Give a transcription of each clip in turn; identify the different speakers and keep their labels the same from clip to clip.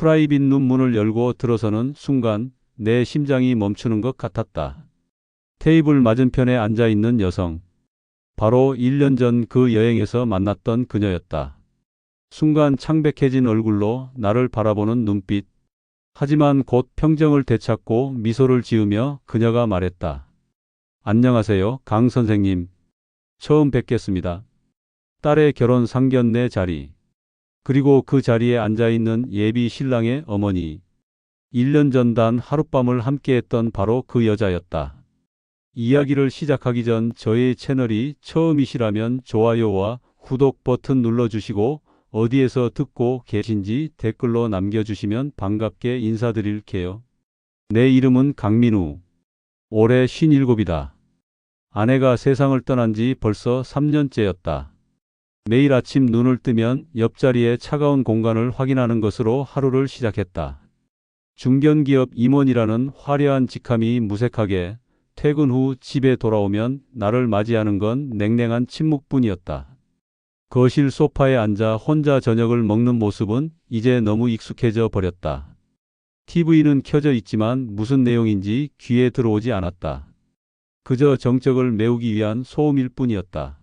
Speaker 1: 프라이빗 룸 문을 열고 들어서는 순간 내 심장이 멈추는 것 같았다. 테이블 맞은편에 앉아있는 여성. 바로 1년 전 그 여행에서 만났던 그녀였다. 순간 창백해진 얼굴로 나를 바라보는 눈빛. 하지만 곧 평정을 되찾고 미소를 지으며 그녀가 말했다. 안녕하세요, 강 선생님. 처음 뵙겠습니다. 딸의 결혼 상견례 자리. 그리고 그 자리에 앉아있는 예비 신랑의 어머니. 1년 전 단 하룻밤을 함께했던 바로 그 여자였다. 이야기를 시작하기 전 저의 채널이 처음이시라면 좋아요와 구독 버튼 눌러주시고 어디에서 듣고 계신지 댓글로 남겨주시면 반갑게 인사드릴게요. 내 이름은 강민우. 올해 57이다. 아내가 세상을 떠난 지 벌써 3년째였다. 매일 아침 눈을 뜨면 옆자리에 차가운 공간을 확인하는 것으로 하루를 시작했다. 중견기업 임원이라는 화려한 직함이 무색하게 퇴근 후 집에 돌아오면 나를 맞이하는 건 냉랭한 침묵뿐이었다. 거실 소파에 앉아 혼자 저녁을 먹는 모습은 이제 너무 익숙해져 버렸다. TV는 켜져 있지만 무슨 내용인지 귀에 들어오지 않았다. 그저 정적을 메우기 위한 소음일 뿐이었다.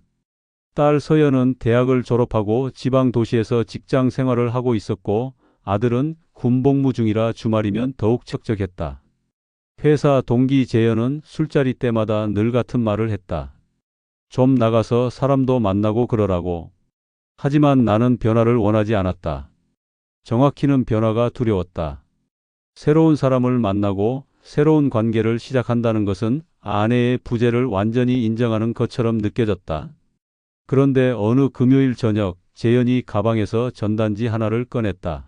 Speaker 1: 딸 서연은 대학을 졸업하고 지방 도시에서 직장 생활을 하고 있었고 아들은 군복무 중이라 주말이면 더욱 척척했다. 회사 동기 재현은 술자리 때마다 늘 같은 말을 했다. 좀 나가서 사람도 만나고 그러라고. 하지만 나는 변화를 원하지 않았다. 정확히는 변화가 두려웠다. 새로운 사람을 만나고 새로운 관계를 시작한다는 것은 아내의 부재를 완전히 인정하는 것처럼 느껴졌다. 그런데 어느 금요일 저녁 재현이 가방에서 전단지 하나를 꺼냈다.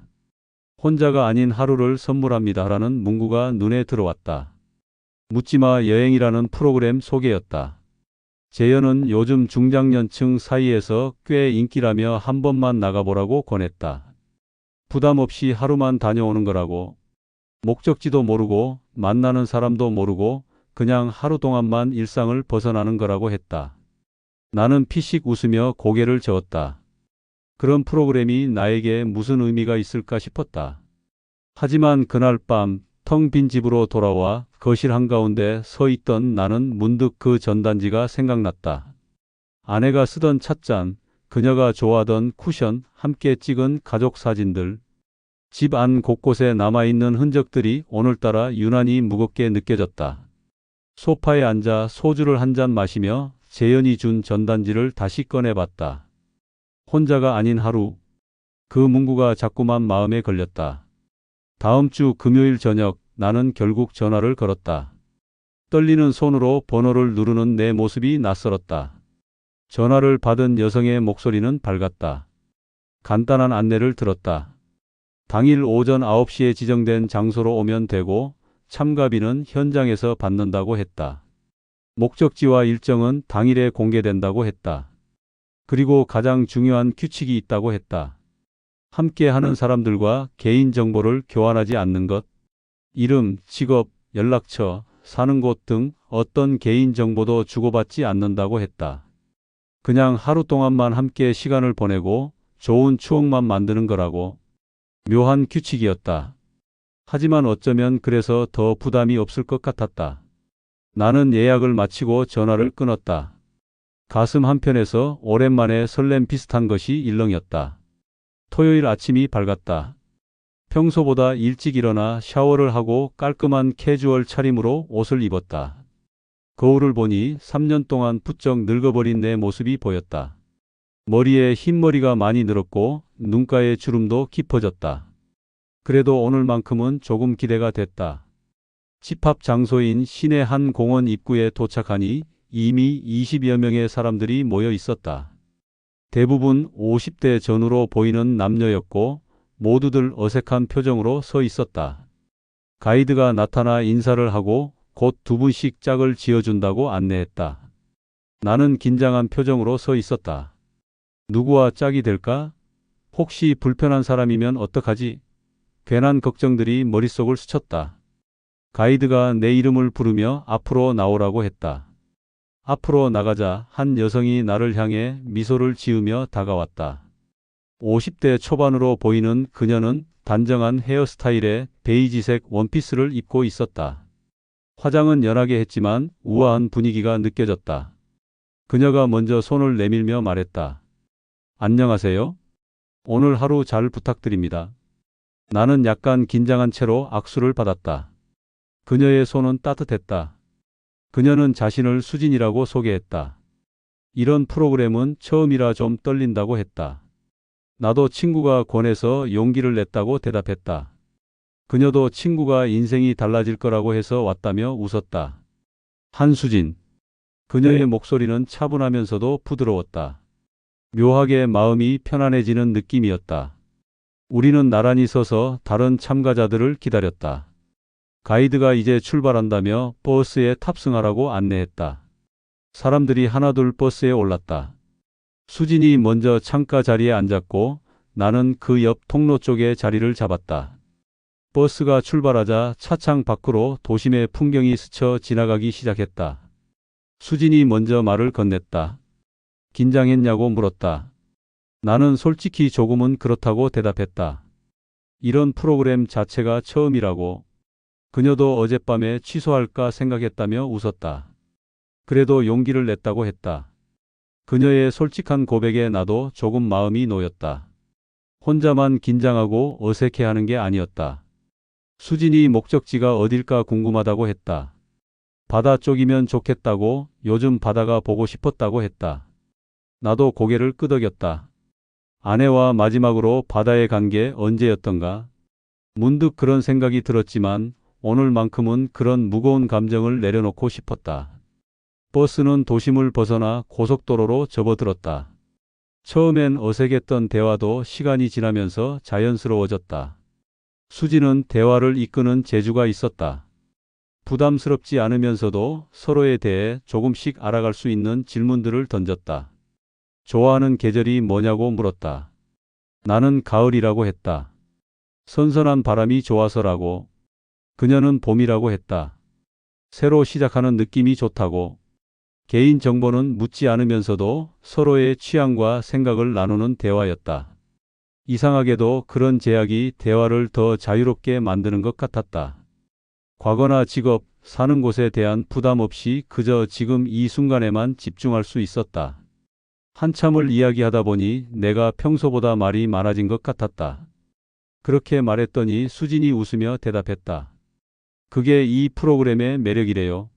Speaker 1: 혼자가 아닌 하루를 선물합니다라는 문구가 눈에 들어왔다. 묻지마 여행이라는 프로그램 소개였다. 재현은 요즘 중장년층 사이에서 꽤 인기라며 한 번만 나가보라고 권했다. 부담 없이 하루만 다녀오는 거라고. 목적지도 모르고 만나는 사람도 모르고 그냥 하루 동안만 일상을 벗어나는 거라고 했다. 나는 피식 웃으며 고개를 저었다. 그런 프로그램이 나에게 무슨 의미가 있을까 싶었다. 하지만 그날 밤 텅 빈 집으로 돌아와 거실 한가운데 서 있던 나는 문득 그 전단지가 생각났다. 아내가 쓰던 찻잔, 그녀가 좋아하던 쿠션, 함께 찍은 가족 사진들. 집 안 곳곳에 남아있는 흔적들이 오늘따라 유난히 무겁게 느껴졌다. 소파에 앉아 소주를 한 잔 마시며 재현이 준 전단지를 다시 꺼내봤다. 혼자가 아닌 하루. 그 문구가 자꾸만 마음에 걸렸다. 다음 주 금요일 저녁 나는 결국 전화를 걸었다. 떨리는 손으로 번호를 누르는 내 모습이 낯설었다. 전화를 받은 여성의 목소리는 밝았다. 간단한 안내를 들었다. 당일 오전 9시에 지정된 장소로 오면 되고 참가비는 현장에서 받는다고 했다. 목적지와 일정은 당일에 공개된다고 했다. 그리고 가장 중요한 규칙이 있다고 했다. 함께하는 사람들과 개인정보를 교환하지 않는 것. 이름, 직업, 연락처, 사는 곳 등 어떤 개인정보도 주고받지 않는다고 했다. 그냥 하루 동안만 함께 시간을 보내고 좋은 추억만 만드는 거라고. 묘한 규칙이었다. 하지만 어쩌면 그래서 더 부담이 없을 것 같았다. 나는 예약을 마치고 전화를 끊었다. 가슴 한편에서 오랜만에 설렘 비슷한 것이 일렁였다. 토요일 아침이 밝았다. 평소보다 일찍 일어나 샤워를 하고 깔끔한 캐주얼 차림으로 옷을 입었다. 거울을 보니 3년 동안 부쩍 늙어버린 내 모습이 보였다. 머리에 흰머리가 많이 늘었고 눈가에 주름도 깊어졌다. 그래도 오늘만큼은 조금 기대가 됐다. 집합 장소인 시내 한 공원 입구에 도착하니 이미 20여 명의 사람들이 모여 있었다. 대부분 50대 전후로 보이는 남녀였고 모두들 어색한 표정으로 서 있었다. 가이드가 나타나 인사를 하고 곧 2분씩 짝을 지어준다고 안내했다. 나는 긴장한 표정으로 서 있었다. 누구와 짝이 될까? 혹시 불편한 사람이면 어떡하지? 괜한 걱정들이 머릿속을 스쳤다. 가이드가 내 이름을 부르며 앞으로 나오라고 했다. 앞으로 나가자 한 여성이 나를 향해 미소를 지으며 다가왔다. 50대 초반으로 보이는 그녀는 단정한 헤어스타일에 베이지색 원피스를 입고 있었다. 화장은 연하게 했지만 우아한 분위기가 느껴졌다. 그녀가 먼저 손을 내밀며 말했다. 안녕하세요. 오늘 하루 잘 부탁드립니다. 나는 약간 긴장한 채로 악수를 받았다. 그녀의 손은 따뜻했다. 그녀는 자신을 수진이라고 소개했다. 이런 프로그램은 처음이라 좀 떨린다고 했다. 나도 친구가 권해서 용기를 냈다고 대답했다. 그녀도 친구가 인생이 달라질 거라고 해서 왔다며 웃었다. 한수진. 그녀의 목소리는 차분하면서도 부드러웠다. 묘하게 마음이 편안해지는 느낌이었다. 우리는 나란히 서서 다른 참가자들을 기다렸다. 가이드가 이제 출발한다며 버스에 탑승하라고 안내했다. 사람들이 하나둘 버스에 올랐다. 수진이 먼저 창가 자리에 앉았고 나는 그 옆 통로 쪽에 자리를 잡았다. 버스가 출발하자 차창 밖으로 도심의 풍경이 스쳐 지나가기 시작했다. 수진이 먼저 말을 건넸다. 긴장했냐고 물었다. 나는 솔직히 조금은 그렇다고 대답했다. 이런 프로그램 자체가 처음이라고. 그녀도 어젯밤에 취소할까 생각했다며 웃었다. 그래도 용기를 냈다고 했다. 그녀의 솔직한 고백에 나도 조금 마음이 놓였다. 혼자만 긴장하고 어색해하는 게 아니었다. 수진이 목적지가 어딜까 궁금하다고 했다. 바다 쪽이면 좋겠다고, 요즘 바다가 보고 싶었다고 했다. 나도 고개를 끄덕였다. 아내와 마지막으로 바다에 간 게 언제였던가? 문득 그런 생각이 들었지만 오늘만큼은 그런 무거운 감정을 내려놓고 싶었다. 버스는 도심을 벗어나 고속도로로 접어들었다. 처음엔 어색했던 대화도 시간이 지나면서 자연스러워졌다. 수지는 대화를 이끄는 재주가 있었다. 부담스럽지 않으면서도 서로에 대해 조금씩 알아갈 수 있는 질문들을 던졌다. 좋아하는 계절이 뭐냐고 물었다. 나는 가을이라고 했다. 선선한 바람이 좋아서라고. 그녀는 봄이라고 했다. 새로 시작하는 느낌이 좋다고. 개인 정보는 묻지 않으면서도 서로의 취향과 생각을 나누는 대화였다. 이상하게도 그런 제약이 대화를 더 자유롭게 만드는 것 같았다. 과거나 직업, 사는 곳에 대한 부담 없이 그저 지금 이 순간에만 집중할 수 있었다. 한참을 이야기하다 보니 내가 평소보다 말이 많아진 것 같았다. 그렇게 말했더니 수진이 웃으며 대답했다. 그게 이 프로그램의 매력이래요.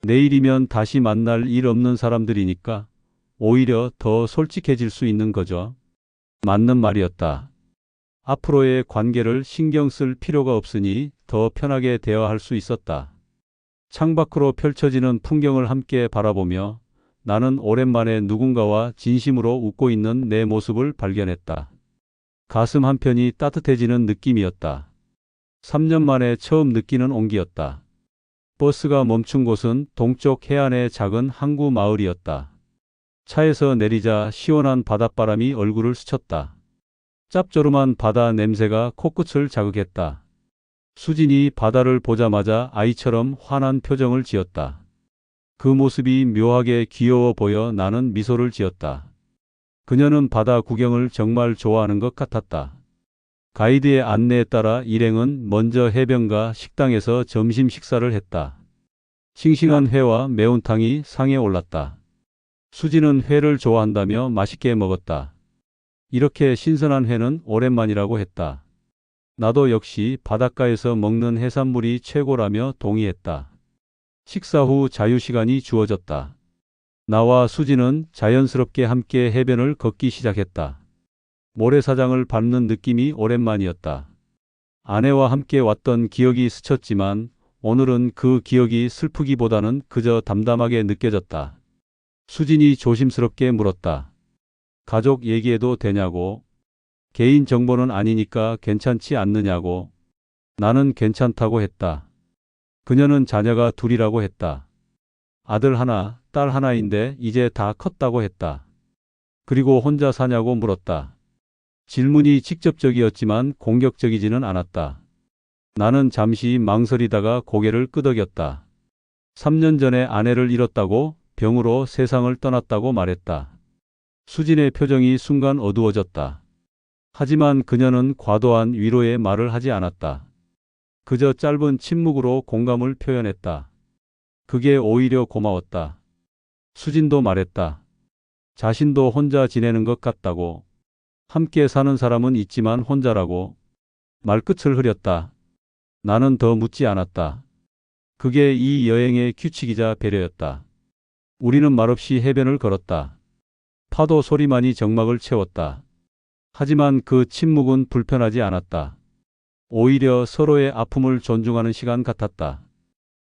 Speaker 1: 내일이면 다시 만날 일 없는 사람들이니까 오히려 더 솔직해질 수 있는 거죠. 맞는 말이었다. 앞으로의 관계를 신경 쓸 필요가 없으니 더 편하게 대화할 수 있었다. 창밖으로 펼쳐지는 풍경을 함께 바라보며 나는 오랜만에 누군가와 진심으로 웃고 있는 내 모습을 발견했다. 가슴 한편이 따뜻해지는 느낌이었다. 3년 만에 처음 느끼는 온기였다. 버스가 멈춘 곳은 동쪽 해안의 작은 항구 마을이었다. 차에서 내리자 시원한 바닷바람이 얼굴을 스쳤다. 짭조름한 바다 냄새가 코끝을 자극했다. 수진이 바다를 보자마자 아이처럼 환한 표정을 지었다. 그 모습이 묘하게 귀여워 보여 나는 미소를 지었다. 그녀는 바다 구경을 정말 좋아하는 것 같았다. 가이드의 안내에 따라 일행은 먼저 해변가 식당에서 점심 식사를 했다. 싱싱한 회와 매운탕이 상에 올랐다. 수지는 회를 좋아한다며 맛있게 먹었다. 이렇게 신선한 회는 오랜만이라고 했다. 나도 역시 바닷가에서 먹는 해산물이 최고라며 동의했다. 식사 후 자유시간이 주어졌다. 나와 수지는 자연스럽게 함께 해변을 걷기 시작했다. 모래사장을 밟는 느낌이 오랜만이었다. 아내와 함께 왔던 기억이 스쳤지만 오늘은 그 기억이 슬프기보다는 그저 담담하게 느껴졌다. 수진이 조심스럽게 물었다. 가족 얘기해도 되냐고. 개인 정보는 아니니까 괜찮지 않느냐고. 나는 괜찮다고 했다. 그녀는 자녀가 둘이라고 했다. 아들 하나, 딸 하나인데 이제 다 컸다고 했다. 그리고 혼자 사냐고 물었다. 질문이 직접적이었지만 공격적이지는 않았다. 나는 잠시 망설이다가 고개를 끄덕였다. 3년 전에 아내를 잃었다고, 병으로 세상을 떠났다고 말했다. 수진의 표정이 순간 어두워졌다. 하지만 그녀는 과도한 위로의 말을 하지 않았다. 그저 짧은 침묵으로 공감을 표현했다. 그게 오히려 고마웠다. 수진도 말했다. 자신도 혼자 지내는 것 같다고. 함께 사는 사람은 있지만 혼자라고. 말끝을 흐렸다. 나는 더 묻지 않았다. 그게 이 여행의 규칙이자 배려였다. 우리는 말없이 해변을 걸었다. 파도 소리만이 정막을 채웠다. 하지만 그 침묵은 불편하지 않았다. 오히려 서로의 아픔을 존중하는 시간 같았다.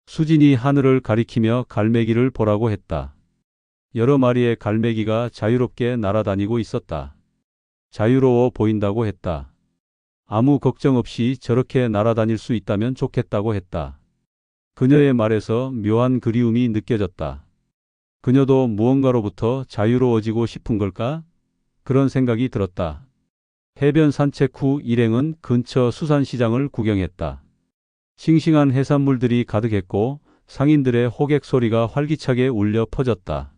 Speaker 1: 수진이 하늘을 가리키며 갈매기를 보라고 했다. 여러 마리의 갈매기가 자유롭게 날아다니고 있었다. 자유로워 보인다고 했다. 아무 걱정 없이 저렇게 날아다닐 수 있다면 좋겠다고 했다. 그녀의 말에서 묘한 그리움이 느껴졌다. 그녀도 무언가로부터 자유로워지고 싶은 걸까? 그런 생각이 들었다. 해변 산책 후 일행은 근처 수산시장을 구경했다. 싱싱한 해산물들이 가득했고 상인들의 호객 소리가 활기차게 울려 퍼졌다.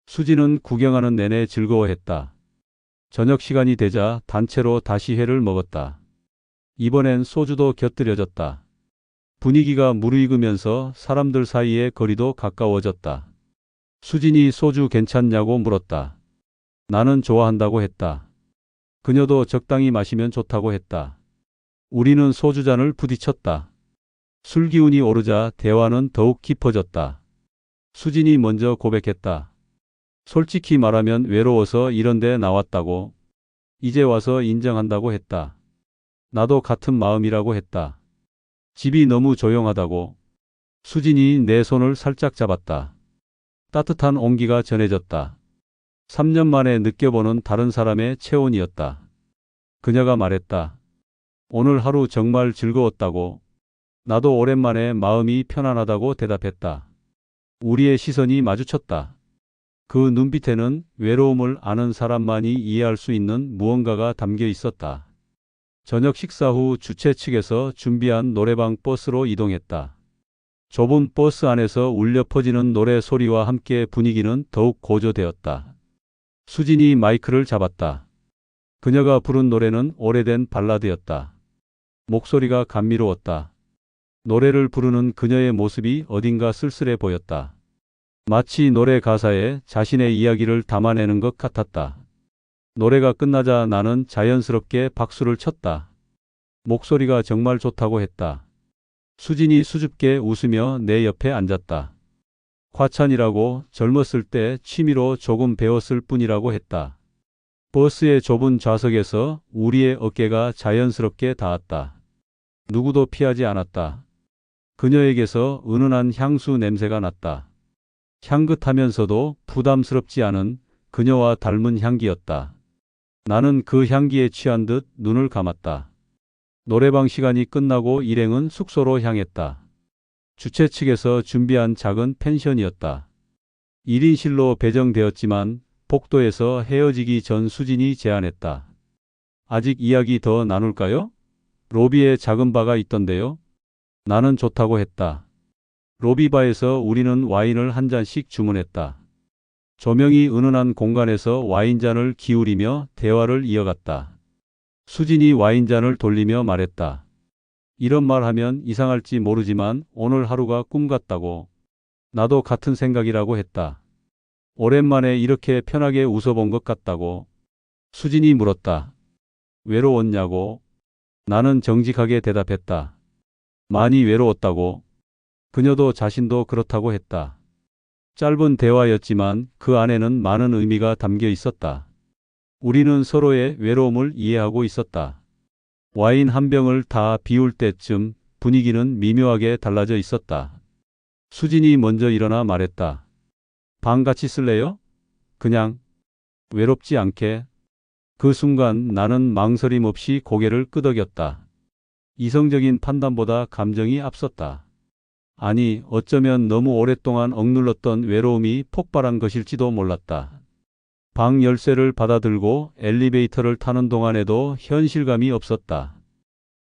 Speaker 1: 수지는 구경하는 내내 즐거워했다. 저녁 시간이 되자 단체로 다시 회를 먹었다. 이번엔 소주도 곁들여졌다. 분위기가 무르익으면서 사람들 사이의 거리도 가까워졌다. 수진이 소주 괜찮냐고 물었다. 나는 좋아한다고 했다. 그녀도 적당히 마시면 좋다고 했다. 우리는 소주잔을 부딪혔다. 술 기운이 오르자 대화는 더욱 깊어졌다. 수진이 먼저 고백했다. 솔직히 말하면 외로워서 이런 데 나왔다고. 이제 와서 인정한다고 했다. 나도 같은 마음이라고 했다. 집이 너무 조용하다고. 수진이 내 손을 살짝 잡았다. 따뜻한 온기가 전해졌다. 3년 만에 느껴보는 다른 사람의 체온이었다. 그녀가 말했다. 오늘 하루 정말 즐거웠다고. 나도 오랜만에 마음이 편안하다고 대답했다. 우리의 시선이 마주쳤다. 그 눈빛에는 외로움을 아는 사람만이 이해할 수 있는 무언가가 담겨 있었다. 저녁 식사 후 주최 측에서 준비한 노래방 버스로 이동했다. 좁은 버스 안에서 울려 퍼지는 노래 소리와 함께 분위기는 더욱 고조되었다. 수진이 마이크를 잡았다. 그녀가 부른 노래는 오래된 발라드였다. 목소리가 감미로웠다. 노래를 부르는 그녀의 모습이 어딘가 쓸쓸해 보였다. 마치 노래 가사에 자신의 이야기를 담아내는 것 같았다. 노래가 끝나자 나는 자연스럽게 박수를 쳤다. 목소리가 정말 좋다고 했다. 수진이 수줍게 웃으며 내 옆에 앉았다. 과찬이라고 젊었을 때 취미로 조금 배웠을 뿐이라고 했다. 버스의 좁은 좌석에서 우리의 어깨가 자연스럽게 닿았다. 누구도 피하지 않았다. 그녀에게서 은은한 향수 냄새가 났다. 향긋하면서도 부담스럽지 않은 그녀와 닮은 향기였다. 나는 그 향기에 취한 듯 눈을 감았다. 노래방 시간이 끝나고 일행은 숙소로 향했다. 주최 측에서 준비한 작은 펜션이었다. 1인실로 배정되었지만 복도에서 헤어지기 전 수진이 제안했다. 아직 이야기 더 나눌까요? 로비에 작은 바가 있던데요. 나는 좋다고 했다. 로비바에서 우리는 와인을 한 잔씩 주문했다. 조명이 은은한 공간에서 와인잔을 기울이며 대화를 이어갔다. 수진이 와인잔을 돌리며 말했다. 이런 말 하면 이상할지 모르지만 오늘 하루가 꿈 같다고. 나도 같은 생각이라고 했다. 오랜만에 이렇게 편하게 웃어본 것 같다고. 수진이 물었다. 외로웠냐고. 나는 정직하게 대답했다. 많이 외로웠다고. 그녀도 자신도 그렇다고 했다. 짧은 대화였지만 그 안에는 많은 의미가 담겨 있었다. 우리는 서로의 외로움을 이해하고 있었다. 와인 한 병을 다 비울 때쯤 분위기는 미묘하게 달라져 있었다. 수진이 먼저 일어나 말했다. 방 같이 쓸래요? 그냥 외롭지 않게. 그 순간 나는 망설임 없이 고개를 끄덕였다. 이성적인 판단보다 감정이 앞섰다. 아니, 어쩌면 너무 오랫동안 억눌렀던 외로움이 폭발한 것일지도 몰랐다. 방 열쇠를 받아들고 엘리베이터를 타는 동안에도 현실감이 없었다.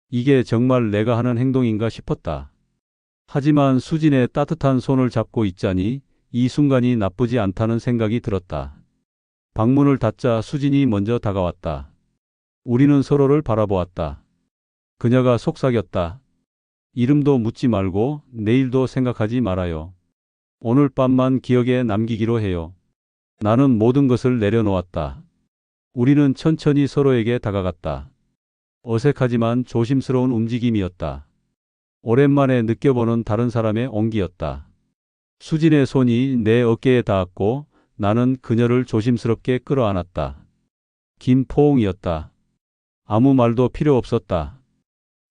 Speaker 1: 이게 정말 내가 하는 행동인가 싶었다. 하지만 수진의 따뜻한 손을 잡고 있자니 이 순간이 나쁘지 않다는 생각이 들었다. 방문을 닫자 수진이 먼저 다가왔다. 우리는 서로를 바라보았다. 그녀가 속삭였다. 이름도 묻지 말고 내일도 생각하지 말아요. 오늘 밤만 기억에 남기기로 해요. 나는 모든 것을 내려놓았다. 우리는 천천히 서로에게 다가갔다. 어색하지만 조심스러운 움직임이었다. 오랜만에 느껴보는 다른 사람의 온기였다. 수진의 손이 내 어깨에 닿았고 나는 그녀를 조심스럽게 끌어안았다. 긴 포옹이었다. 아무 말도 필요 없었다.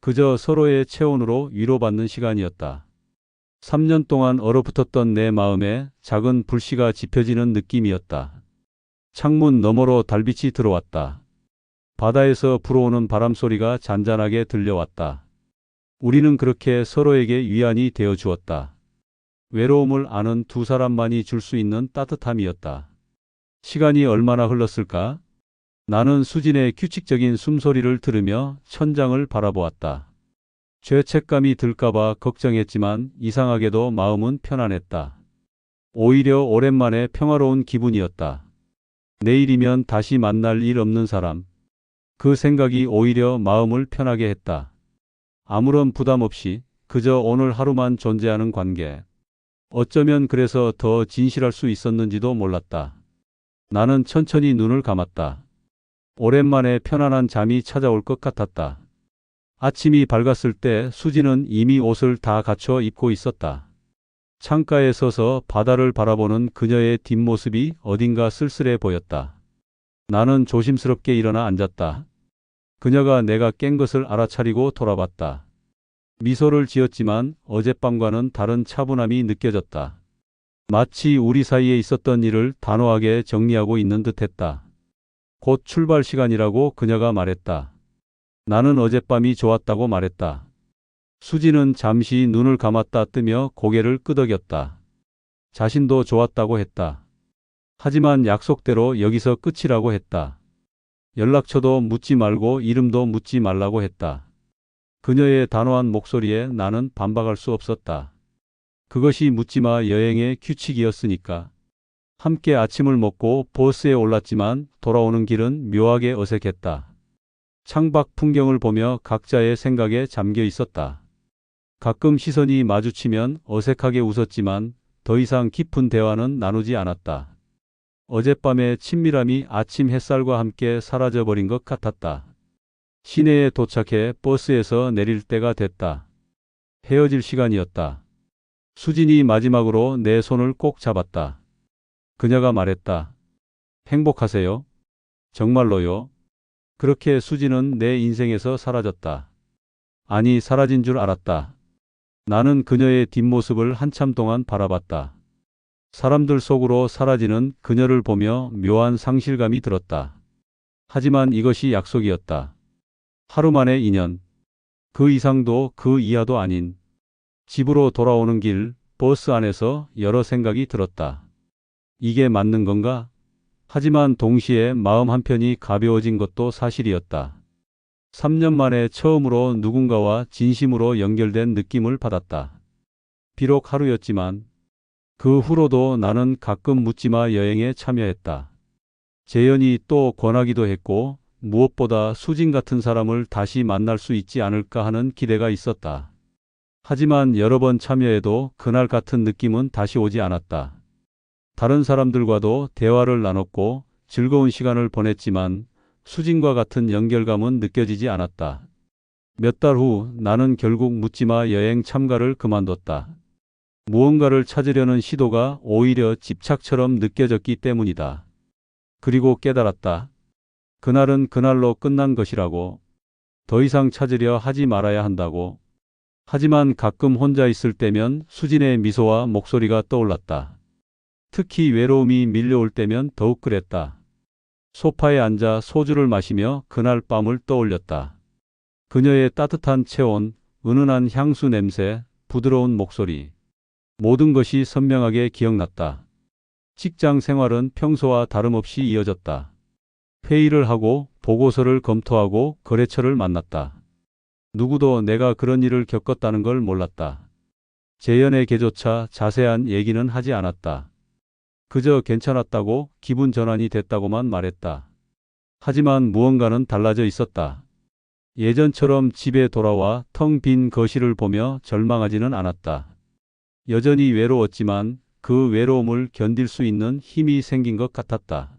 Speaker 1: 그저 서로의 체온으로 위로받는 시간이었다. 3년 동안 얼어붙었던 내 마음에 작은 불씨가 지펴지는 느낌이었다. 창문 너머로 달빛이 들어왔다. 바다에서 불어오는 바람 소리가 잔잔하게 들려왔다. 우리는 그렇게 서로에게 위안이 되어 주었다. 외로움을 아는 두 사람만이 줄 수 있는 따뜻함이었다. 시간이 얼마나 흘렀을까? 나는 수진의 규칙적인 숨소리를 들으며 천장을 바라보았다. 죄책감이 들까봐 걱정했지만 이상하게도 마음은 편안했다. 오히려 오랜만에 평화로운 기분이었다. 내일이면 다시 만날 일 없는 사람. 그 생각이 오히려 마음을 편하게 했다. 아무런 부담 없이 그저 오늘 하루만 존재하는 관계. 어쩌면 그래서 더 진실할 수 있었는지도 몰랐다. 나는 천천히 눈을 감았다. 오랜만에 편안한 잠이 찾아올 것 같았다. 아침이 밝았을 때 수진은 이미 옷을 다 갖춰 입고 있었다. 창가에 서서 바다를 바라보는 그녀의 뒷모습이 어딘가 쓸쓸해 보였다. 나는 조심스럽게 일어나 앉았다. 그녀가 내가 깬 것을 알아차리고 돌아봤다. 미소를 지었지만 어젯밤과는 다른 차분함이 느껴졌다. 마치 우리 사이에 있었던 일을 단호하게 정리하고 있는 듯했다. 곧 출발 시간이라고 그녀가 말했다. 나는 어젯밤이 좋았다고 말했다. 수지는 잠시 눈을 감았다 뜨며 고개를 끄덕였다. 자신도 좋았다고 했다. 하지만 약속대로 여기서 끝이라고 했다. 연락처도 묻지 말고 이름도 묻지 말라고 했다. 그녀의 단호한 목소리에 나는 반박할 수 없었다. 그것이 묻지마 여행의 규칙이었으니까. 함께 아침을 먹고 버스에 올랐지만 돌아오는 길은 묘하게 어색했다. 창밖 풍경을 보며 각자의 생각에 잠겨 있었다. 가끔 시선이 마주치면 어색하게 웃었지만 더 이상 깊은 대화는 나누지 않았다. 어젯밤의 친밀함이 아침 햇살과 함께 사라져버린 것 같았다. 시내에 도착해 버스에서 내릴 때가 됐다. 헤어질 시간이었다. 수진이 마지막으로 내 손을 꼭 잡았다. 그녀가 말했다. 행복하세요? 정말로요? 그렇게 수진은 내 인생에서 사라졌다. 아니, 사라진 줄 알았다. 나는 그녀의 뒷모습을 한참 동안 바라봤다. 사람들 속으로 사라지는 그녀를 보며 묘한 상실감이 들었다. 하지만 이것이 약속이었다. 하루 만에 인연. 그 이상도 그 이하도 아닌. 집으로 돌아오는 길, 버스 안에서 여러 생각이 들었다. 이게 맞는 건가? 하지만 동시에 마음 한편이 가벼워진 것도 사실이었다. 3년 만에 처음으로 누군가와 진심으로 연결된 느낌을 받았다. 비록 하루였지만 그 후로도 나는 가끔 묻지마 여행에 참여했다. 재연이 또 권하기도 했고 무엇보다 수진 같은 사람을 다시 만날 수 있지 않을까 하는 기대가 있었다. 하지만 여러 번 참여해도 그날 같은 느낌은 다시 오지 않았다. 다른 사람들과도 대화를 나눴고 즐거운 시간을 보냈지만 수진과 같은 연결감은 느껴지지 않았다. 몇 달 후 나는 결국 묻지마 여행 참가를 그만뒀다. 무언가를 찾으려는 시도가 오히려 집착처럼 느껴졌기 때문이다. 그리고 깨달았다. 그날은 그날로 끝난 것이라고. 더 이상 찾으려 하지 말아야 한다고. 하지만 가끔 혼자 있을 때면 수진의 미소와 목소리가 떠올랐다. 특히 외로움이 밀려올 때면 더욱 그랬다. 소파에 앉아 소주를 마시며 그날 밤을 떠올렸다. 그녀의 따뜻한 체온, 은은한 향수 냄새, 부드러운 목소리. 모든 것이 선명하게 기억났다. 직장 생활은 평소와 다름없이 이어졌다. 회의를 하고 보고서를 검토하고 거래처를 만났다. 누구도 내가 그런 일을 겪었다는 걸 몰랐다. 재연의 개조차 자세한 얘기는 하지 않았다. 그저 괜찮았다고 기분 전환이 됐다고만 말했다. 하지만 무언가는 달라져 있었다. 예전처럼 집에 돌아와 텅 빈 거실을 보며 절망하지는 않았다. 여전히 외로웠지만 그 외로움을 견딜 수 있는 힘이 생긴 것 같았다.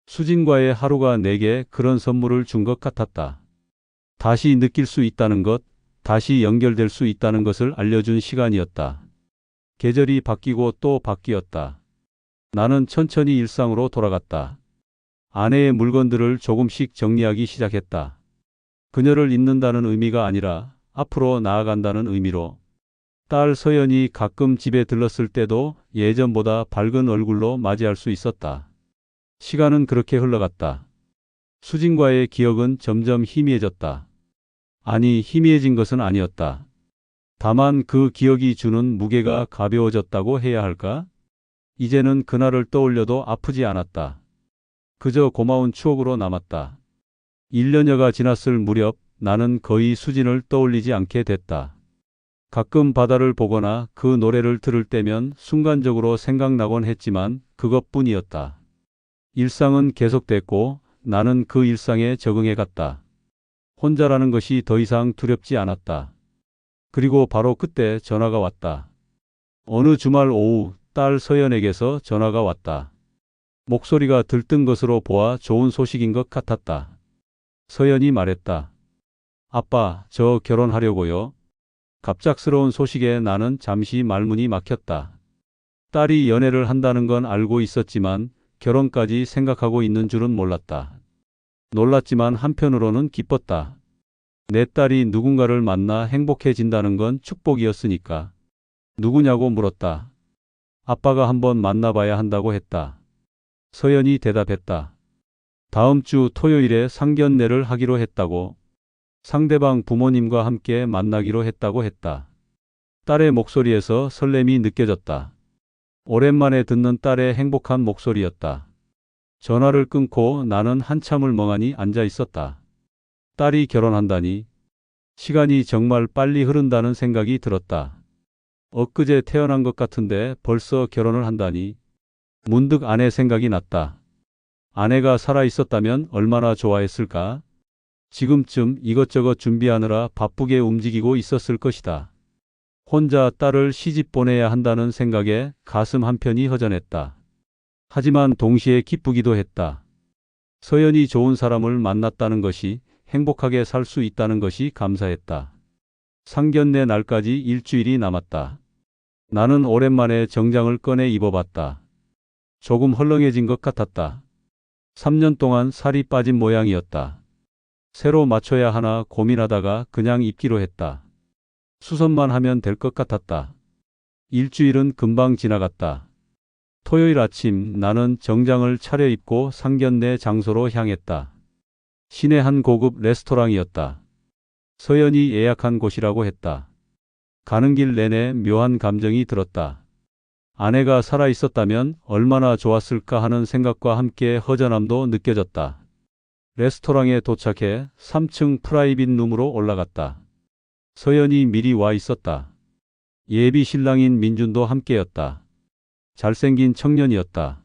Speaker 1: 수진과의 하루가 내게 그런 선물을 준 것 같았다. 다시 느낄 수 있다는 것, 다시 연결될 수 있다는 것을 알려준 시간이었다. 계절이 바뀌고 또 바뀌었다. 나는 천천히 일상으로 돌아갔다. 아내의 물건들을 조금씩 정리하기 시작했다. 그녀를 잊는다는 의미가 아니라 앞으로 나아간다는 의미로. 딸 서연이 가끔 집에 들렀을 때도 예전보다 밝은 얼굴로 맞이할 수 있었다. 시간은 그렇게 흘러갔다. 수진과의 기억은 점점 희미해졌다. 아니, 희미해진 것은 아니었다. 다만 그 기억이 주는 무게가 가벼워졌다고 해야 할까? 이제는 그날을 떠올려도 아프지 않았다. 그저 고마운 추억으로 남았다. 1년여가 지났을 무렵 나는 거의 수진을 떠올리지 않게 됐다. 가끔 바다를 보거나 그 노래를 들을 때면 순간적으로 생각나곤 했지만 그것뿐이었다. 일상은 계속됐고 나는 그 일상에 적응해 갔다. 혼자라는 것이 더 이상 두렵지 않았다. 그리고 바로 그때 전화가 왔다. 어느 주말 오후 딸 서연에게서 전화가 왔다. 목소리가 들뜬 것으로 보아 좋은 소식인 것 같았다. 서연이 말했다. 아빠, 저 결혼하려고요. 갑작스러운 소식에 나는 잠시 말문이 막혔다. 딸이 연애를 한다는 건 알고 있었지만 결혼까지 생각하고 있는 줄은 몰랐다. 놀랐지만 한편으로는 기뻤다. 내 딸이 누군가를 만나 행복해진다는 건 축복이었으니까. 누구냐고 물었다. 아빠가 한번 만나봐야 한다고 했다. 서연이 대답했다. 다음 주 토요일에 상견례를 하기로 했다고. 상대방 부모님과 함께 만나기로 했다고 했다. 딸의 목소리에서 설렘이 느껴졌다. 오랜만에 듣는 딸의 행복한 목소리였다. 전화를 끊고 나는 한참을 멍하니 앉아 있었다. 딸이 결혼한다니. 시간이 정말 빨리 흐른다는 생각이 들었다. 엊그제 태어난 것 같은데 벌써 결혼을 한다니. 문득 아내 생각이 났다. 아내가 살아 있었다면 얼마나 좋아했을까? 지금쯤 이것저것 준비하느라 바쁘게 움직이고 있었을 것이다. 혼자 딸을 시집 보내야 한다는 생각에 가슴 한편이 허전했다. 하지만 동시에 기쁘기도 했다. 서연이 좋은 사람을 만났다는 것이, 행복하게 살 수 있다는 것이 감사했다. 상견례 날까지 일주일이 남았다. 나는 오랜만에 정장을 꺼내 입어봤다. 조금 헐렁해진 것 같았다. 3년 동안 살이 빠진 모양이었다. 새로 맞춰야 하나 고민하다가 그냥 입기로 했다. 수선만 하면 될 것 같았다. 일주일은 금방 지나갔다. 토요일 아침 나는 정장을 차려입고 상견례 장소로 향했다. 시내 한 고급 레스토랑이었다. 서연이 예약한 곳이라고 했다. 가는 길 내내 묘한 감정이 들었다. 아내가 살아있었다면 얼마나 좋았을까 하는 생각과 함께 허전함도 느껴졌다. 레스토랑에 도착해 3층 프라이빗 룸으로 올라갔다. 서연이 미리 와 있었다. 예비 신랑인 민준도 함께였다. 잘생긴 청년이었다.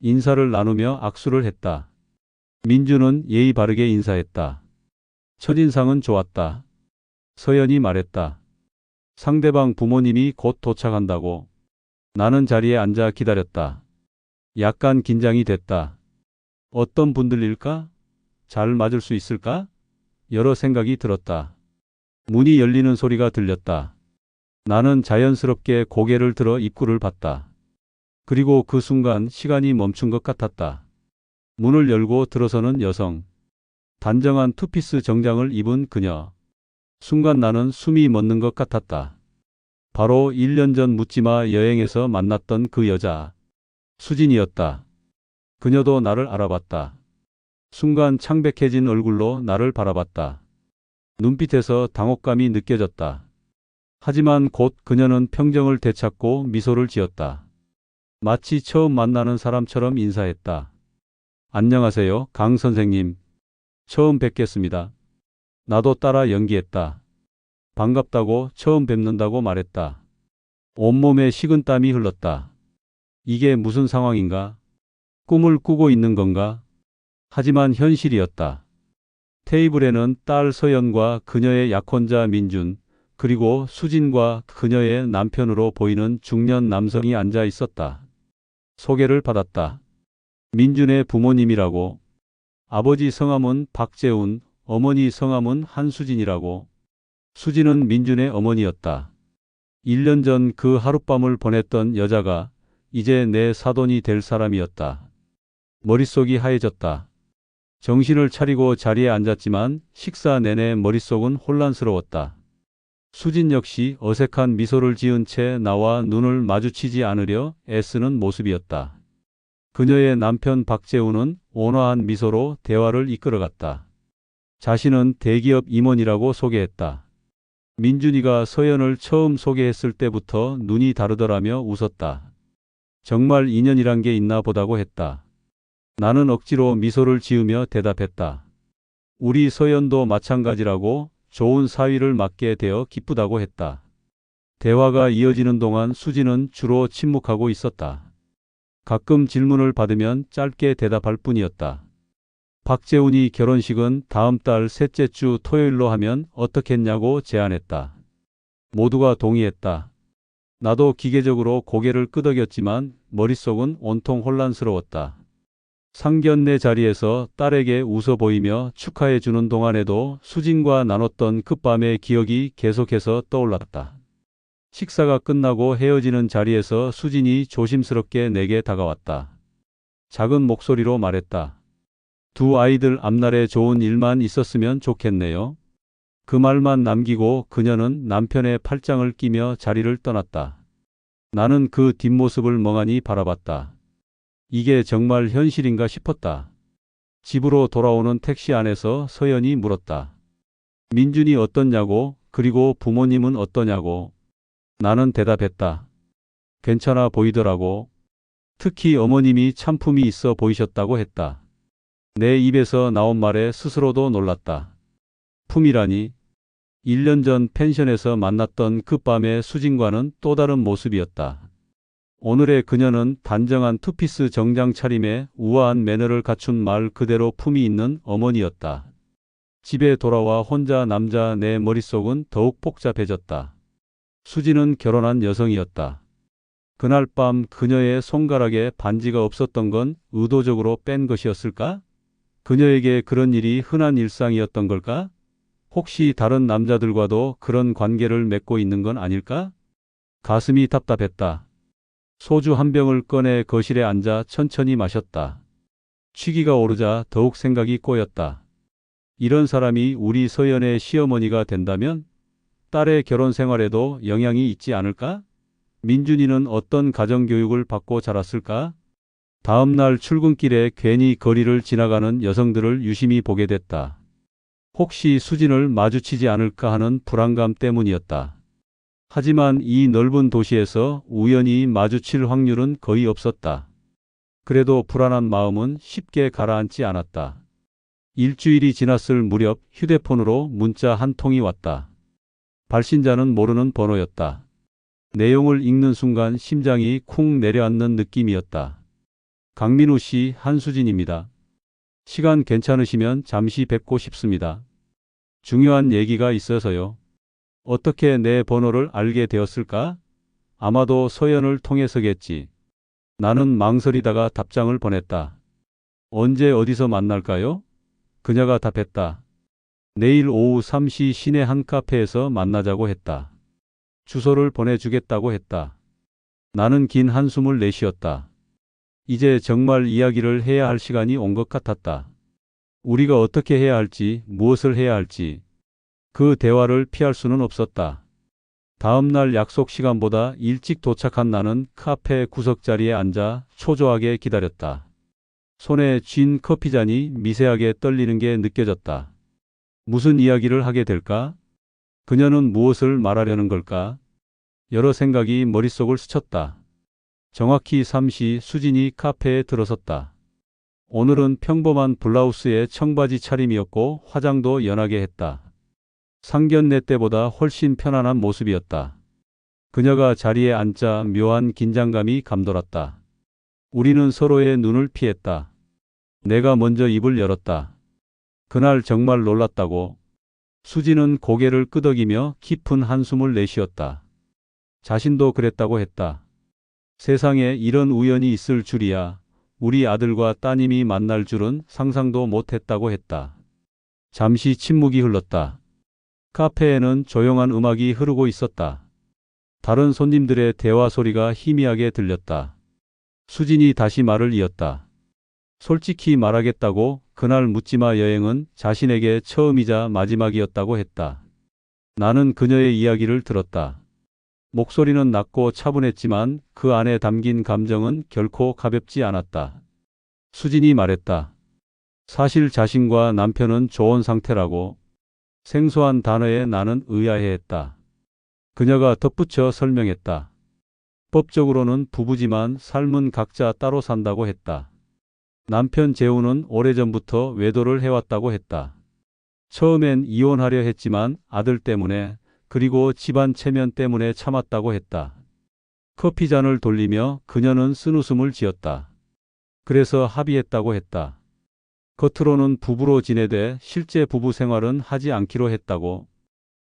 Speaker 1: 인사를 나누며 악수를 했다. 민준은 예의 바르게 인사했다. 첫인상은 좋았다. 서연이 말했다. 상대방 부모님이 곧 도착한다고. 나는 자리에 앉아 기다렸다. 약간 긴장이 됐다. 어떤 분들일까? 잘 맞을 수 있을까? 여러 생각이 들었다. 문이 열리는 소리가 들렸다. 나는 자연스럽게 고개를 들어 입구를 봤다. 그리고 그 순간 시간이 멈춘 것 같았다. 문을 열고 들어서는 여성. 단정한 투피스 정장을 입은 그녀. 순간 나는 숨이 멎는 것 같았다. 바로 1년 전 묻지마 여행에서 만났던 그 여자. 수진이었다. 그녀도 나를 알아봤다. 순간 창백해진 얼굴로 나를 바라봤다. 눈빛에서 당혹감이 느껴졌다. 하지만 곧 그녀는 평정을 되찾고 미소를 지었다. 마치 처음 만나는 사람처럼 인사했다. 안녕하세요, 강 선생님. 처음 뵙겠습니다. 나도 따라 연기했다. 반갑다고, 처음 뵙는다고 말했다. 온몸에 식은땀이 흘렀다. 이게 무슨 상황인가? 꿈을 꾸고 있는 건가? 하지만 현실이었다. 테이블에는 딸 서연과 그녀의 약혼자 민준, 그리고 수진과 그녀의 남편으로 보이는 중년 남성이 앉아 있었다. 소개를 받았다. 민준의 부모님이라고. 아버지 성함은 박재훈, 어머니 성함은 한수진이라고. 수진은 민준의 어머니였다. 1년 전 그 하룻밤을 보냈던 여자가 이제 내 사돈이 될 사람이었다. 머릿속이 하얘졌다. 정신을 차리고 자리에 앉았지만 식사 내내 머릿속은 혼란스러웠다. 수진 역시 어색한 미소를 지은 채 나와 눈을 마주치지 않으려 애쓰는 모습이었다. 그녀의 남편 박재훈은 온화한 미소로 대화를 이끌어갔다. 자신은 대기업 임원이라고 소개했다. 민준이가 서연을 처음 소개했을 때부터 눈이 다르더라며 웃었다. 정말 인연이란 게 있나 보다고 했다. 나는 억지로 미소를 지으며 대답했다. 우리 서연도 마찬가지라고, 좋은 사위를 맡게 되어 기쁘다고 했다. 대화가 이어지는 동안 수진은 주로 침묵하고 있었다. 가끔 질문을 받으면 짧게 대답할 뿐이었다. 박재훈이 결혼식은 다음 달 셋째 주 토요일로 하면 어떻겠냐고 제안했다. 모두가 동의했다. 나도 기계적으로 고개를 끄덕였지만 머릿속은 온통 혼란스러웠다. 상견례 자리에서 딸에게 웃어 보이며 축하해 주는 동안에도 수진과 나눴던 그 밤의 기억이 계속해서 떠올랐다. 식사가 끝나고 헤어지는 자리에서 수진이 조심스럽게 내게 다가왔다. 작은 목소리로 말했다. 두 아이들 앞날에 좋은 일만 있었으면 좋겠네요. 그 말만 남기고 그녀는 남편의 팔짱을 끼며 자리를 떠났다. 나는 그 뒷모습을 멍하니 바라봤다. 이게 정말 현실인가 싶었다. 집으로 돌아오는 택시 안에서 서연이 물었다. 민준이 어떻냐고, 그리고 부모님은 어떠냐고. 나는 대답했다. 괜찮아 보이더라고. 특히 어머님이 참품이 있어 보이셨다고 했다. 내 입에서 나온 말에 스스로도 놀랐다. 품이라니. 1년 전 펜션에서 만났던 그 밤의 수진과는 또 다른 모습이었다. 오늘의 그녀는 단정한 투피스 정장 차림에 우아한 매너를 갖춘 말 그대로 품이 있는 어머니였다. 집에 돌아와 혼자 남자 내 머릿속은 더욱 복잡해졌다. 수진은 결혼한 여성이었다. 그날 밤 그녀의 손가락에 반지가 없었던 건 의도적으로 뺀 것이었을까? 그녀에게 그런 일이 흔한 일상이었던 걸까? 혹시 다른 남자들과도 그런 관계를 맺고 있는 건 아닐까? 가슴이 답답했다. 소주 한 병을 꺼내 거실에 앉아 천천히 마셨다. 취기가 오르자 더욱 생각이 꼬였다. 이런 사람이 우리 서연의 시어머니가 된다면 딸의 결혼 생활에도 영향이 있지 않을까? 민준이는 어떤 가정교육을 받고 자랐을까? 다음 날 출근길에 괜히 거리를 지나가는 여성들을 유심히 보게 됐다. 혹시 수진을 마주치지 않을까 하는 불안감 때문이었다. 하지만 이 넓은 도시에서 우연히 마주칠 확률은 거의 없었다. 그래도 불안한 마음은 쉽게 가라앉지 않았다. 일주일이 지났을 무렵 휴대폰으로 문자 한 통이 왔다. 발신자는 모르는 번호였다. 내용을 읽는 순간 심장이 쿵 내려앉는 느낌이었다. 강민우 씨, 한수진입니다. 시간 괜찮으시면 잠시 뵙고 싶습니다. 중요한 얘기가 있어서요. 어떻게 내 번호를 알게 되었을까? 아마도 서연을 통해서겠지. 나는 망설이다가 답장을 보냈다. 언제 어디서 만날까요? 그녀가 답했다. 내일 오후 3시 시내 한 카페에서 만나자고 했다. 주소를 보내주겠다고 했다. 나는 긴 한숨을 내쉬었다. 이제 정말 이야기를 해야 할 시간이 온 것 같았다. 우리가 어떻게 해야 할지, 무엇을 해야 할지. 그 대화를 피할 수는 없었다. 다음 날 약속 시간보다 일찍 도착한 나는 카페 구석자리에 앉아 초조하게 기다렸다. 손에 쥔 커피잔이 미세하게 떨리는 게 느껴졌다. 무슨 이야기를 하게 될까? 그녀는 무엇을 말하려는 걸까? 여러 생각이 머릿속을 스쳤다. 정확히 3시 수진이 카페에 들어섰다. 오늘은 평범한 블라우스에 청바지 차림이었고 화장도 연하게 했다. 상견례 때보다 훨씬 편안한 모습이었다. 그녀가 자리에 앉자 묘한 긴장감이 감돌았다. 우리는 서로의 눈을 피했다. 내가 먼저 입을 열었다. 그날 정말 놀랐다고. 수지는 고개를 끄덕이며 깊은 한숨을 내쉬었다. 자신도 그랬다고 했다. 세상에 이런 우연이 있을 줄이야. 우리 아들과 따님이 만날 줄은 상상도 못했다고 했다. 잠시 침묵이 흘렀다. 카페에는 조용한 음악이 흐르고 있었다. 다른 손님들의 대화 소리가 희미하게 들렸다. 수진이 다시 말을 이었다. 솔직히 말하겠다고. 그날 묻지마 여행은 자신에게 처음이자 마지막이었다고 했다. 나는 그녀의 이야기를 들었다. 목소리는 낮고 차분했지만 그 안에 담긴 감정은 결코 가볍지 않았다. 수진이 말했다. 사실 자신과 남편은 좋은 상태라고. 생소한 단어에 나는 의아해했다. 그녀가 덧붙여 설명했다. 법적으로는 부부지만 삶은 각자 따로 산다고 했다. 남편 재우는 오래전부터 외도를 해왔다고 했다. 처음엔 이혼하려 했지만 아들 때문에 그리고 집안 체면 때문에 참았다고 했다. 커피잔을 돌리며 그녀는 쓴웃음을 지었다. 그래서 합의했다고 했다. 겉으로는 부부로 지내되 실제 부부 생활은 하지 않기로 했다고.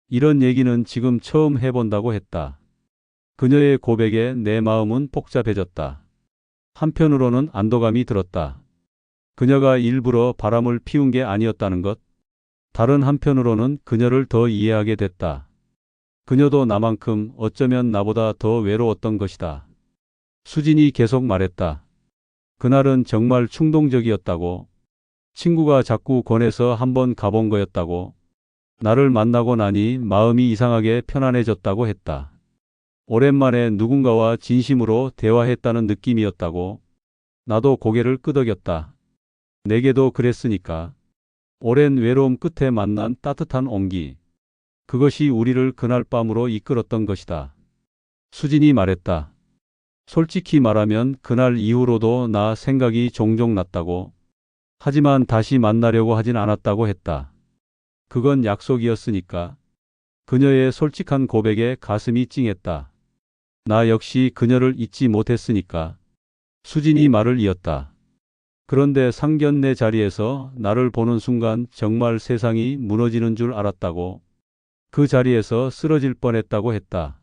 Speaker 1: 이런 얘기는 지금 처음 해본다고 했다. 그녀의 고백에 내 마음은 복잡해졌다. 한편으로는 안도감이 들었다. 그녀가 일부러 바람을 피운 게 아니었다는 것. 다른 한편으로는 그녀를 더 이해하게 됐다. 그녀도 나만큼 어쩌면 나보다 더 외로웠던 것이다. 수진이 계속 말했다. 그날은 정말 충동적이었다고. 친구가 자꾸 권해서 한번 가본 거였다고. 나를 만나고 나니 마음이 이상하게 편안해졌다고 했다. 오랜만에 누군가와 진심으로 대화했다는 느낌이었다고. 나도 고개를 끄덕였다. 내게도 그랬으니까. 오랜 외로움 끝에 만난 따뜻한 온기. 그것이 우리를 그날 밤으로 이끌었던 것이다. 수진이 말했다. 솔직히 말하면 그날 이후로도 나 생각이 종종 났다고. 하지만 다시 만나려고 하진 않았다고 했다. 그건 약속이었으니까. 그녀의 솔직한 고백에 가슴이 찡했다. 나 역시 그녀를 잊지 못했으니까. 수진이 말을 이었다. 그런데 상견례 자리에서 나를 보는 순간 정말 세상이 무너지는 줄 알았다고. 그 자리에서 쓰러질 뻔했다고 했다.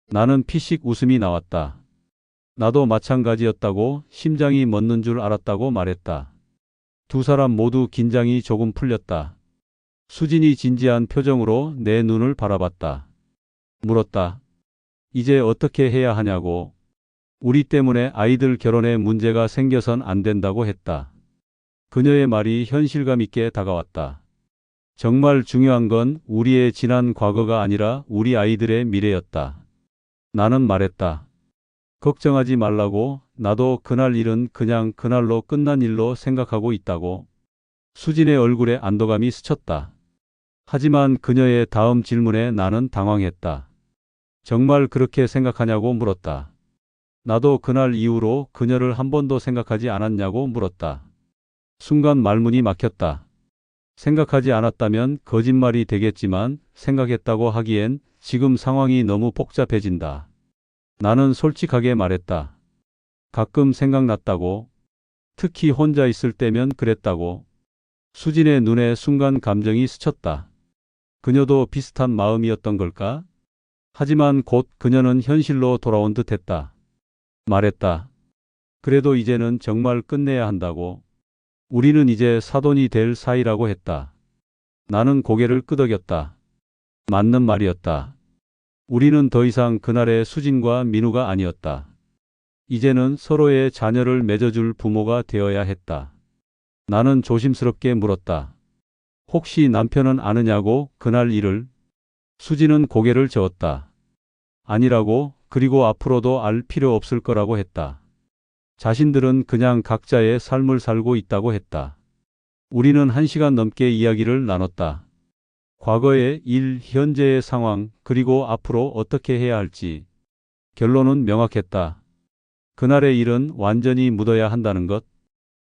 Speaker 1: 나는 피식 웃음이 나왔다. 나도 마찬가지였다고. 심장이 멎는 줄 알았다고 말했다. 두 사람 모두 긴장이 조금 풀렸다. 수진이 진지한 표정으로 내 눈을 바라봤다. 물었다. 이제 어떻게 해야 하냐고. 우리 때문에 아이들 결혼에 문제가 생겨선 안 된다고 했다. 그녀의 말이 현실감 있게 다가왔다. 정말 중요한 건 우리의 지난 과거가 아니라 우리 아이들의 미래였다. 나는 말했다. 걱정하지 말라고. 나도 그날 일은 그냥 그날로 끝난 일로 생각하고 있다고. 수진의 얼굴에 안도감이 스쳤다. 하지만 그녀의 다음 질문에 나는 당황했다. 정말 그렇게 생각하냐고 물었다. 나도 그날 이후로 그녀를 한 번도 생각하지 않았냐고 물었다. 순간 말문이 막혔다. 생각하지 않았다면 거짓말이 되겠지만 생각했다고 하기엔 지금 상황이 너무 복잡해진다. 나는 솔직하게 말했다. 가끔 생각났다고. 특히 혼자 있을 때면 그랬다고. 수진의 눈에 순간 감정이 스쳤다. 그녀도 비슷한 마음이었던 걸까? 하지만 곧 그녀는 현실로 돌아온 듯 했다. 말했다. 그래도 이제는 정말 끝내야 한다고. 우리는 이제 사돈이 될 사이라고 했다. 나는 고개를 끄덕였다. 맞는 말이었다. 우리는 더 이상 그날의 수진과 민우가 아니었다. 이제는 서로의 자녀를 맺어줄 부모가 되어야 했다. 나는 조심스럽게 물었다. 혹시 남편은 아느냐고 그날 일을? 수진은 고개를 저었다. 아니라고. 그리고 앞으로도 알 필요 없을 거라고 했다. 자신들은 그냥 각자의 삶을 살고 있다고 했다. 우리는 1시간 넘게 이야기를 나눴다. 과거의 일, 현재의 상황, 그리고 앞으로 어떻게 해야 할지. 결론은 명확했다. 그날의 일은 완전히 묻어야 한다는 것.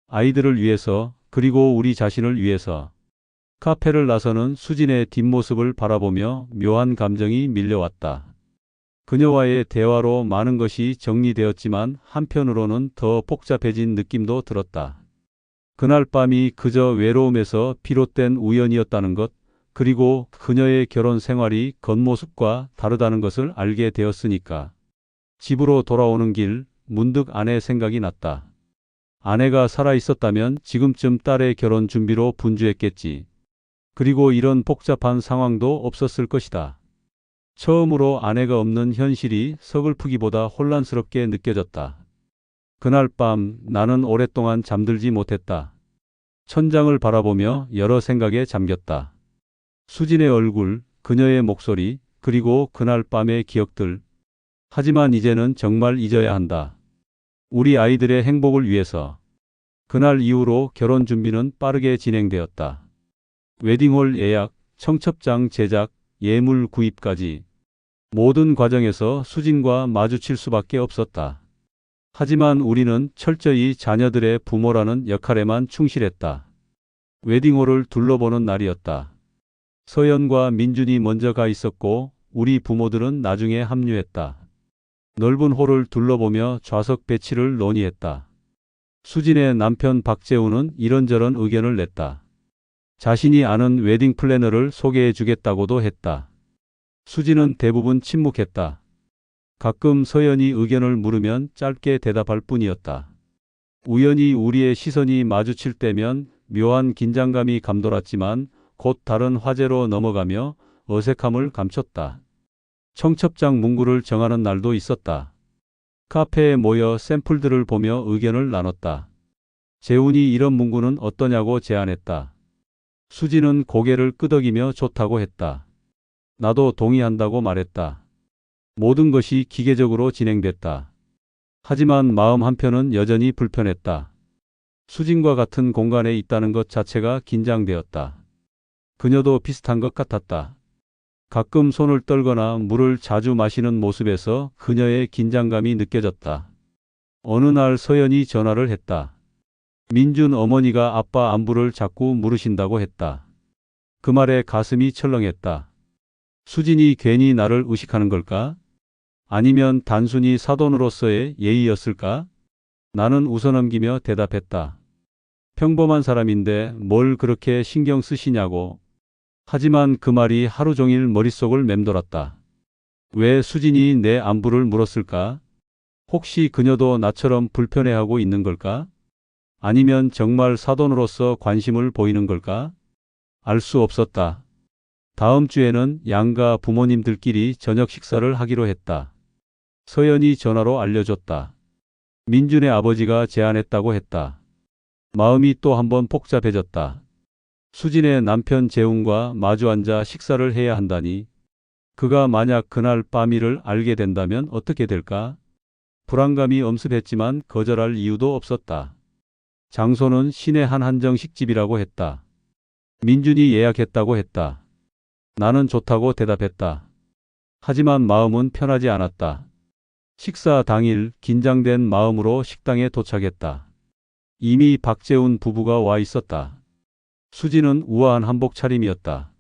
Speaker 1: 아이들을 위해서, 그리고 우리 자신을 위해서. 카페를 나서는 수진의 뒷모습을 바라보며 묘한 감정이 밀려왔다. 그녀와의 대화로 많은 것이 정리되었지만 한편으로는 더 복잡해진 느낌도 들었다. 그날 밤이 그저 외로움에서 비롯된 우연이었다는 것, 그리고 그녀의 결혼 생활이 겉모습과 다르다는 것을 알게 되었으니까. 집으로 돌아오는 길, 문득 아내 생각이 났다. 아내가 살아 있었다면 지금쯤 딸의 결혼 준비로 분주했겠지. 그리고 이런 복잡한 상황도 없었을 것이다. 처음으로 아내가 없는 현실이 서글프기보다 혼란스럽게 느껴졌다. 그날 밤 나는 오랫동안 잠들지 못했다. 천장을 바라보며 여러 생각에 잠겼다. 수진의 얼굴, 그녀의 목소리, 그리고 그날 밤의 기억들. 하지만 이제는 정말 잊어야 한다. 우리 아이들의 행복을 위해서. 그날 이후로 결혼 준비는 빠르게 진행되었다. 웨딩홀 예약, 청첩장 제작, 예물 구입까지. 모든 과정에서 수진과 마주칠 수밖에 없었다. 하지만 우리는 철저히 자녀들의 부모라는 역할에만 충실했다. 웨딩홀을 둘러보는 날이었다. 서연과 민준이 먼저 가 있었고 우리 부모들은 나중에 합류했다. 넓은 홀을 둘러보며 좌석 배치를 논의했다. 수진의 남편 박재우는 이런저런 의견을 냈다. 자신이 아는 웨딩 플래너를 소개해 주겠다고도 했다. 수진은 대부분 침묵했다. 가끔 서연이 의견을 물으면 짧게 대답할 뿐이었다. 우연히 우리의 시선이 마주칠 때면 묘한 긴장감이 감돌았지만 곧 다른 화제로 넘어가며 어색함을 감췄다. 청첩장 문구를 정하는 날도 있었다. 카페에 모여 샘플들을 보며 의견을 나눴다. 재훈이 이런 문구는 어떠냐고 제안했다. 수진은 고개를 끄덕이며 좋다고 했다. 나도 동의한다고 말했다. 모든 것이 기계적으로 진행됐다. 하지만 마음 한편은 여전히 불편했다. 수진과 같은 공간에 있다는 것 자체가 긴장되었다. 그녀도 비슷한 것 같았다. 가끔 손을 떨거나 물을 자주 마시는 모습에서 그녀의 긴장감이 느껴졌다. 어느 날 서연이 전화를 했다. 민준 어머니가 아빠 안부를 자꾸 물으신다고 했다. 그 말에 가슴이 철렁했다. 수진이 괜히 나를 의식하는 걸까? 아니면 단순히 사돈으로서의 예의였을까? 나는 웃어넘기며 대답했다. 평범한 사람인데 뭘 그렇게 신경 쓰시냐고. 하지만 그 말이 하루 종일 머릿속을 맴돌았다. 왜 수진이 내 안부를 물었을까? 혹시 그녀도 나처럼 불편해하고 있는 걸까? 아니면 정말 사돈으로서 관심을 보이는 걸까? 알 수 없었다. 다음 주에는 양가 부모님들끼리 저녁 식사를 하기로 했다. 서연이 전화로 알려줬다. 민준의 아버지가 제안했다고 했다. 마음이 또 한번 복잡해졌다. 수진의 남편 재훈과 마주 앉아 식사를 해야 한다니. 그가 만약 그날 밤 일을 알게 된다면 어떻게 될까? 불안감이 엄습했지만 거절할 이유도 없었다. 장소는 시내 한 한정식집이라고 했다. 민준이 예약했다고 했다. 나는 좋다고 대답했다. 하지만 마음은 편하지 않았다. 식사 당일 긴장된 마음으로 식당에 도착했다. 이미 박재훈 부부가 와 있었다. 수진은 우아한 한복 차림이었다.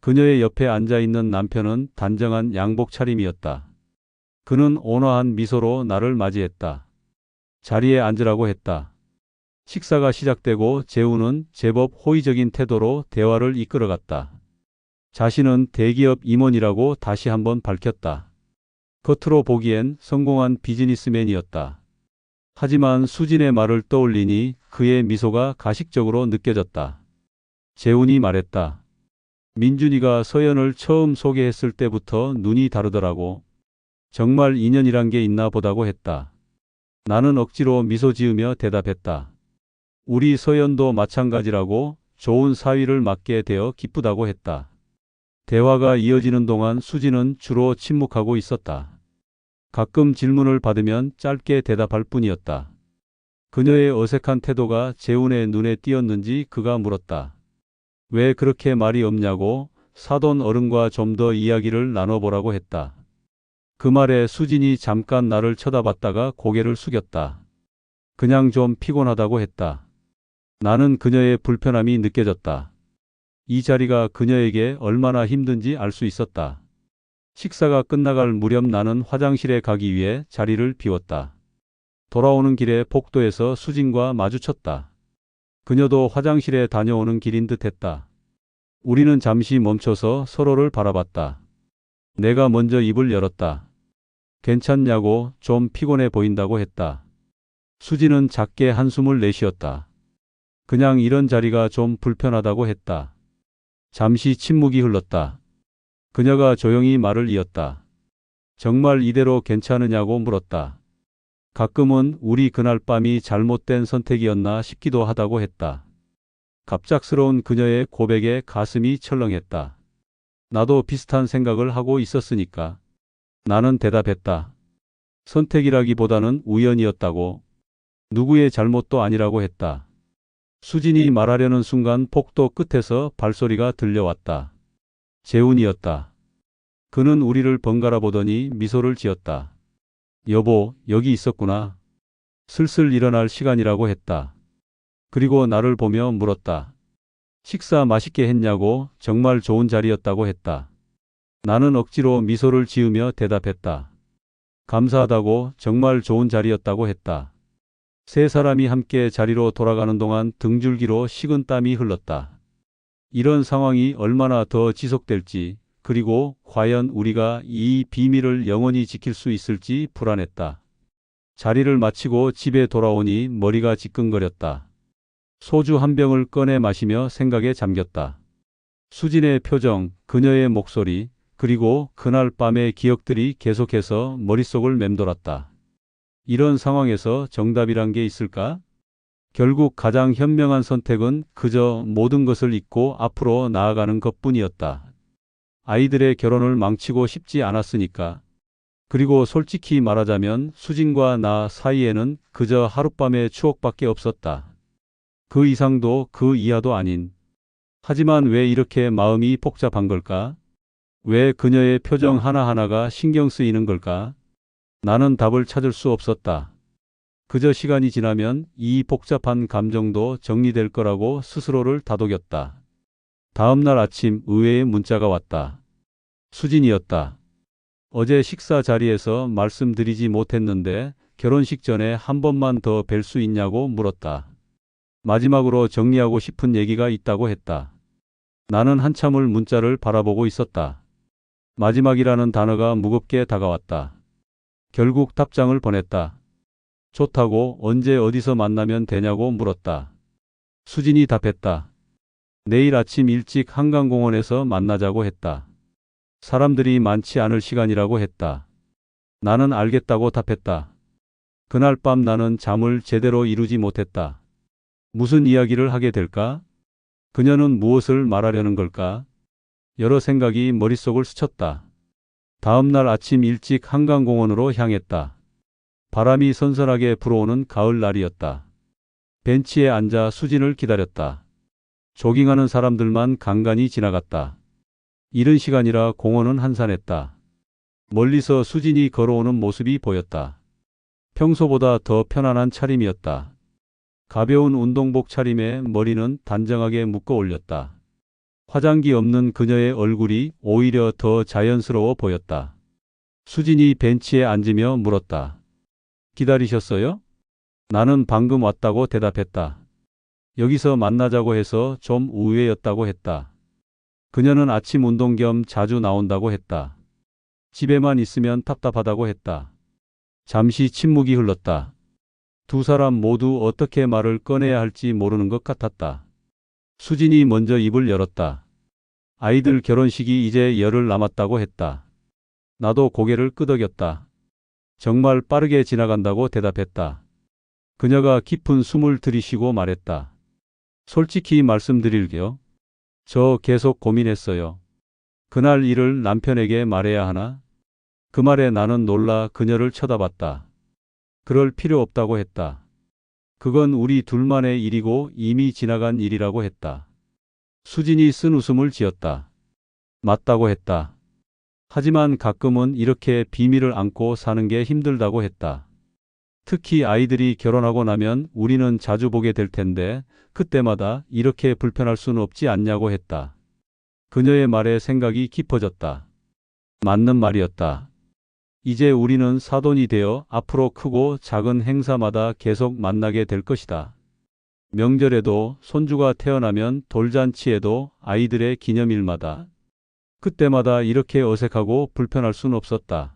Speaker 1: 그녀의 옆에 앉아있는 남편은 단정한 양복 차림이었다. 그는 온화한 미소로 나를 맞이했다. 자리에 앉으라고 했다. 식사가 시작되고 재훈은 제법 호의적인 태도로 대화를 이끌어갔다. 자신은 대기업 임원이라고 다시 한번 밝혔다. 겉으로 보기엔 성공한 비즈니스맨이었다. 하지만 수진의 말을 떠올리니 그의 미소가 가식적으로 느껴졌다. 재훈이 말했다. 민준이가 서연을 처음 소개했을 때부터 눈이 다르더라고. 정말 인연이란 게 있나 보다고 했다. 나는 억지로 미소 지으며 대답했다. 우리 서연도 마찬가지라고. 좋은 사위를 맡게 되어 기쁘다고 했다. 대화가 이어지는 동안 수진은 주로 침묵하고 있었다. 가끔 질문을 받으면 짧게 대답할 뿐이었다. 그녀의 어색한 태도가 재훈의 눈에 띄었는지 그가 물었다. 왜 그렇게 말이 없냐고. 사돈 어른과 좀 더 이야기를 나눠보라고 했다. 그 말에 수진이 잠깐 나를 쳐다봤다가 고개를 숙였다. 그냥 좀 피곤하다고 했다. 나는 그녀의 불편함이 느껴졌다. 이 자리가 그녀에게 얼마나 힘든지 알 수 있었다. 식사가 끝나갈 무렵 나는 화장실에 가기 위해 자리를 비웠다. 돌아오는 길에 복도에서 수진과 마주쳤다. 그녀도 화장실에 다녀오는 길인 듯 했다. 우리는 잠시 멈춰서 서로를 바라봤다. 내가 먼저 입을 열었다. 괜찮냐고, 좀 피곤해 보인다고 했다. 수지는 작게 한숨을 내쉬었다. 그냥 이런 자리가 좀 불편하다고 했다. 잠시 침묵이 흘렀다. 그녀가 조용히 말을 이었다. 정말 이대로 괜찮으냐고 물었다. 가끔은 우리 그날 밤이 잘못된 선택이었나 싶기도 하다고 했다. 갑작스러운 그녀의 고백에 가슴이 철렁했다. 나도 비슷한 생각을 하고 있었으니까. 나는 대답했다. 선택이라기보다는 우연이었다고. 누구의 잘못도 아니라고 했다. 수진이 말하려는 순간 폭도 끝에서 발소리가 들려왔다. 재훈이었다. 그는 우리를 번갈아 보더니 미소를 지었다. 여보, 여기 있었구나. 슬슬 일어날 시간이라고 했다. 그리고 나를 보며 물었다. 식사 맛있게 했냐고. 정말 좋은 자리였다고 했다. 나는 억지로 미소를 지으며 대답했다. 감사하다고. 정말 좋은 자리였다고 했다. 세 사람이 함께 자리로 돌아가는 동안 등줄기로 식은 땀이 흘렀다. 이런 상황이 얼마나 더 지속될지, 그리고 과연 우리가 이 비밀을 영원히 지킬 수 있을지 불안했다. 자리를 마치고 집에 돌아오니 머리가 지끈거렸다. 소주 한 병을 꺼내 마시며 생각에 잠겼다. 수진의 표정, 그녀의 목소리, 그리고 그날 밤의 기억들이 계속해서 머릿속을 맴돌았다. 이런 상황에서 정답이란 게 있을까? 결국 가장 현명한 선택은 그저 모든 것을 잊고 앞으로 나아가는 것뿐이었다. 아이들의 결혼을 망치고 싶지 않았으니까. 그리고 솔직히 말하자면 수진과 나 사이에는 그저 하룻밤의 추억밖에 없었다. 그 이상도 그 이하도 아닌. 하지만 왜 이렇게 마음이 복잡한 걸까? 왜 그녀의 표정 하나하나가 신경 쓰이는 걸까? 나는 답을 찾을 수 없었다. 그저 시간이 지나면 이 복잡한 감정도 정리될 거라고 스스로를 다독였다. 다음 날 아침 의외의 문자가 왔다. 수진이었다. 어제 식사 자리에서 말씀드리지 못했는데 결혼식 전에 한 번만 더 뵐 수 있냐고 물었다. 마지막으로 정리하고 싶은 얘기가 있다고 했다. 나는 한참을 문자를 바라보고 있었다. 마지막이라는 단어가 무겁게 다가왔다. 결국 답장을 보냈다. 좋다고. 언제 어디서 만나면 되냐고 물었다. 수진이 답했다. 내일 아침 일찍 한강공원에서 만나자고 했다. 사람들이 많지 않을 시간이라고 했다. 나는 알겠다고 답했다. 그날 밤 나는 잠을 제대로 이루지 못했다. 무슨 이야기를 하게 될까? 그녀는 무엇을 말하려는 걸까? 여러 생각이 머릿속을 스쳤다. 다음 날 아침 일찍 한강공원으로 향했다. 바람이 선선하게 불어오는 가을 날이었다. 벤치에 앉아 수진을 기다렸다. 조깅하는 사람들만 간간히 지나갔다. 이른 시간이라 공원은 한산했다. 멀리서 수진이 걸어오는 모습이 보였다. 평소보다 더 편안한 차림이었다. 가벼운 운동복 차림에 머리는 단정하게 묶어 올렸다. 화장기 없는 그녀의 얼굴이 오히려 더 자연스러워 보였다. 수진이 벤치에 앉으며 물었다. 기다리셨어요? 나는 방금 왔다고 대답했다. 여기서 만나자고 해서 좀 우회였다고 했다. 그녀는 아침 운동 겸 자주 나온다고 했다. 집에만 있으면 답답하다고 했다. 잠시 침묵이 흘렀다. 두 사람 모두 어떻게 말을 꺼내야 할지 모르는 것 같았다. 수진이 먼저 입을 열었다. 아이들 결혼식이 이제 열흘 남았다고 했다. 나도 고개를 끄덕였다. 정말 빠르게 지나간다고 대답했다. 그녀가 깊은 숨을 들이쉬고 말했다. 솔직히 말씀드릴게요. 저 계속 고민했어요. 그날 일을 남편에게 말해야 하나? 그 말에 나는 놀라 그녀를 쳐다봤다. 그럴 필요 없다고 했다. 그건 우리 둘만의 일이고 이미 지나간 일이라고 했다. 수진이 쓴 웃음을 지었다. 맞다고 했다. 하지만 가끔은 이렇게 비밀을 안고 사는 게 힘들다고 했다. 특히 아이들이 결혼하고 나면 우리는 자주 보게 될 텐데 그때마다 이렇게 불편할 수는 없지 않냐고 했다. 그녀의 말에 생각이 깊어졌다. 맞는 말이었다. 이제 우리는 사돈이 되어 앞으로 크고 작은 행사마다 계속 만나게 될 것이다. 명절에도 손주가 태어나면 돌잔치에도 아이들의 기념일마다 그때마다 이렇게 어색하고 불편할 순 없었다.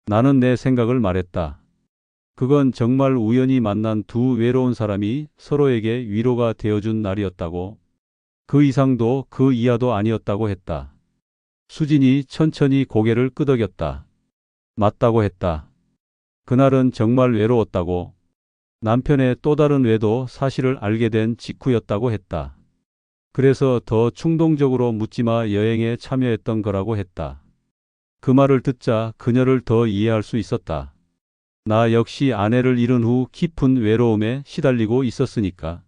Speaker 1: 나는 내 생각을 말했다. 그건 정말 우연히 만난 두 외로운 사람이 서로에게 위로가 되어준 날이었다고. 그 이상도 그 이하도 아니었다고 했다. 수진이 천천히 고개를 끄덕였다. 맞다고 했다. 그날은 정말 외로웠다고. 남편의 또 다른 외도 사실을 알게 된 직후였다고 했다. 그래서 더 충동적으로 묻지마 여행에 참여했던 거라고 했다. 그 말을 듣자 그녀를 더 이해할 수 있었다. 나 역시 아내를 잃은 후 깊은 외로움에 시달리고 있었으니까.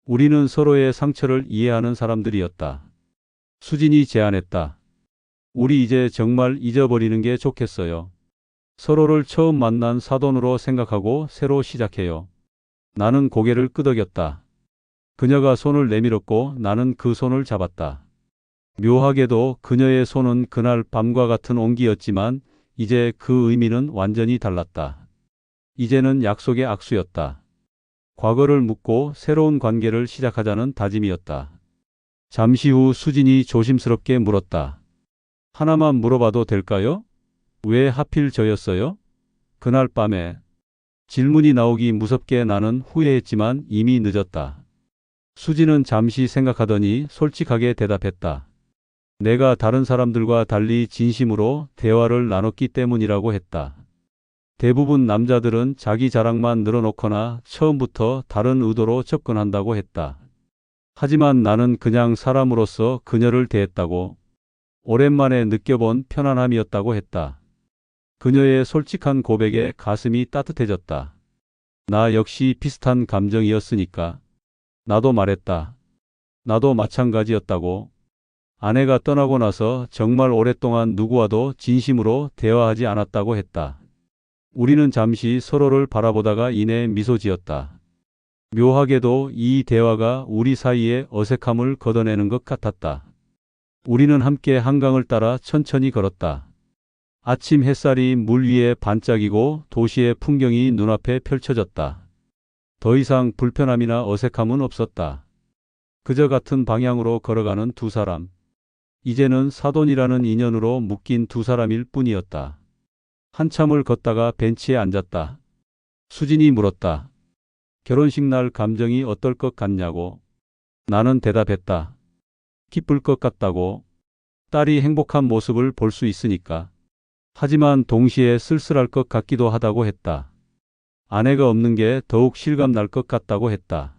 Speaker 1: 우리는 서로의 상처를 이해하는 사람들이었다. 수진이 제안했다. 우리 이제 정말 잊어버리는 게 좋겠어요. 서로를 처음 만난 사돈으로 생각하고 새로 시작해요. 나는 고개를 끄덕였다. 그녀가 손을 내밀었고 나는 그 손을 잡았다. 묘하게도 그녀의 손은 그날 밤과 같은 온기였지만 이제 그 의미는 완전히 달랐다. 이제는 약속의 악수였다. 과거를 묻고 새로운 관계를 시작하자는 다짐이었다. 잠시 후 수진이 조심스럽게 물었다. 하나만 물어봐도 될까요? 왜 하필 저였어요? 그날 밤에. 질문이 나오기 무섭게 나는 후회했지만 이미 늦었다. 수진은 잠시 생각하더니 솔직하게 대답했다. 내가 다른 사람들과 달리 진심으로 대화를 나눴기 때문이라고 했다. 대부분 남자들은 자기 자랑만 늘어놓거나 처음부터 다른 의도로 접근한다고 했다. 하지만 나는 그냥 사람으로서 그녀를 대했다고. 오랜만에 느껴본 편안함이었다고 했다. 그녀의 솔직한 고백에 가슴이 따뜻해졌다. 나 역시 비슷한 감정이었으니까. 나도 말했다. 나도 마찬가지였다고. 아내가 떠나고 나서 정말 오랫동안 누구와도 진심으로 대화하지 않았다고 했다. 우리는 잠시 서로를 바라보다가 이내 미소 지었다. 묘하게도 이 대화가 우리 사이의 어색함을 걷어내는 것 같았다. 우리는 함께 한강을 따라 천천히 걸었다. 아침 햇살이 물 위에 반짝이고 도시의 풍경이 눈앞에 펼쳐졌다. 더 이상 불편함이나 어색함은 없었다. 그저 같은 방향으로 걸어가는 두 사람. 이제는 사돈이라는 인연으로 묶인 두 사람일 뿐이었다. 한참을 걷다가 벤치에 앉았다. 수진이 물었다. 결혼식 날 감정이 어떨 것 같냐고. 나는 대답했다. 기쁠 것 같다고. 딸이 행복한 모습을 볼 수 있으니까. 하지만 동시에 쓸쓸할 것 같기도 하다고 했다. 아내가 없는 게 더욱 실감 날 것 같다고 했다.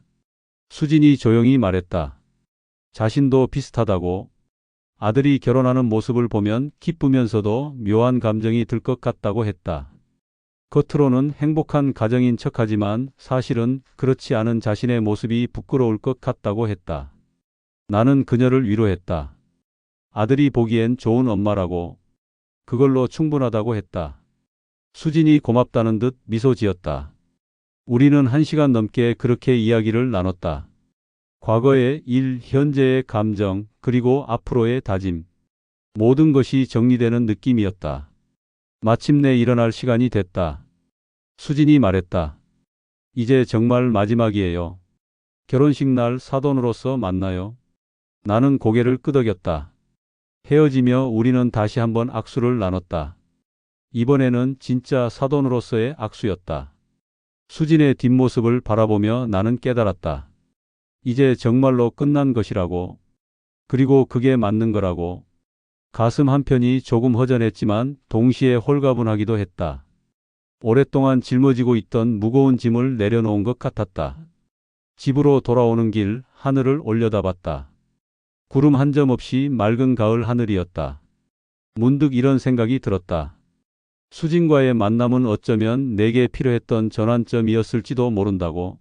Speaker 1: 수진이 조용히 말했다. 자신도 비슷하다고. 아들이 결혼하는 모습을 보면 기쁘면서도 묘한 감정이 들 것 같다고 했다. 겉으로는 행복한 가정인 척하지만 사실은 그렇지 않은 자신의 모습이 부끄러울 것 같다고 했다. 나는 그녀를 위로했다. 아들이 보기엔 좋은 엄마라고. 그걸로 충분하다고 했다. 수진이 고맙다는 듯 미소 지었다. 우리는 1시간 넘게 그렇게 이야기를 나눴다. 과거의 일, 현재의 감정, 그리고 앞으로의 다짐. 모든 것이 정리되는 느낌이었다. 마침내 일어날 시간이 됐다. 수진이 말했다. 이제 정말 마지막이에요. 결혼식 날 사돈으로서 만나요. 나는 고개를 끄덕였다. 헤어지며 우리는 다시 한번 악수를 나눴다. 이번에는 진짜 사돈으로서의 악수였다. 수진의 뒷모습을 바라보며 나는 깨달았다. 이제 정말로 끝난 것이라고. 그리고 그게 맞는 거라고. 가슴 한편이 조금 허전했지만 동시에 홀가분하기도 했다. 오랫동안 짊어지고 있던 무거운 짐을 내려놓은 것 같았다. 집으로 돌아오는 길 하늘을 올려다봤다. 구름 한 점 없이 맑은 가을 하늘이었다. 문득 이런 생각이 들었다. 수진과의 만남은 어쩌면 내게 필요했던 전환점이었을지도 모른다고.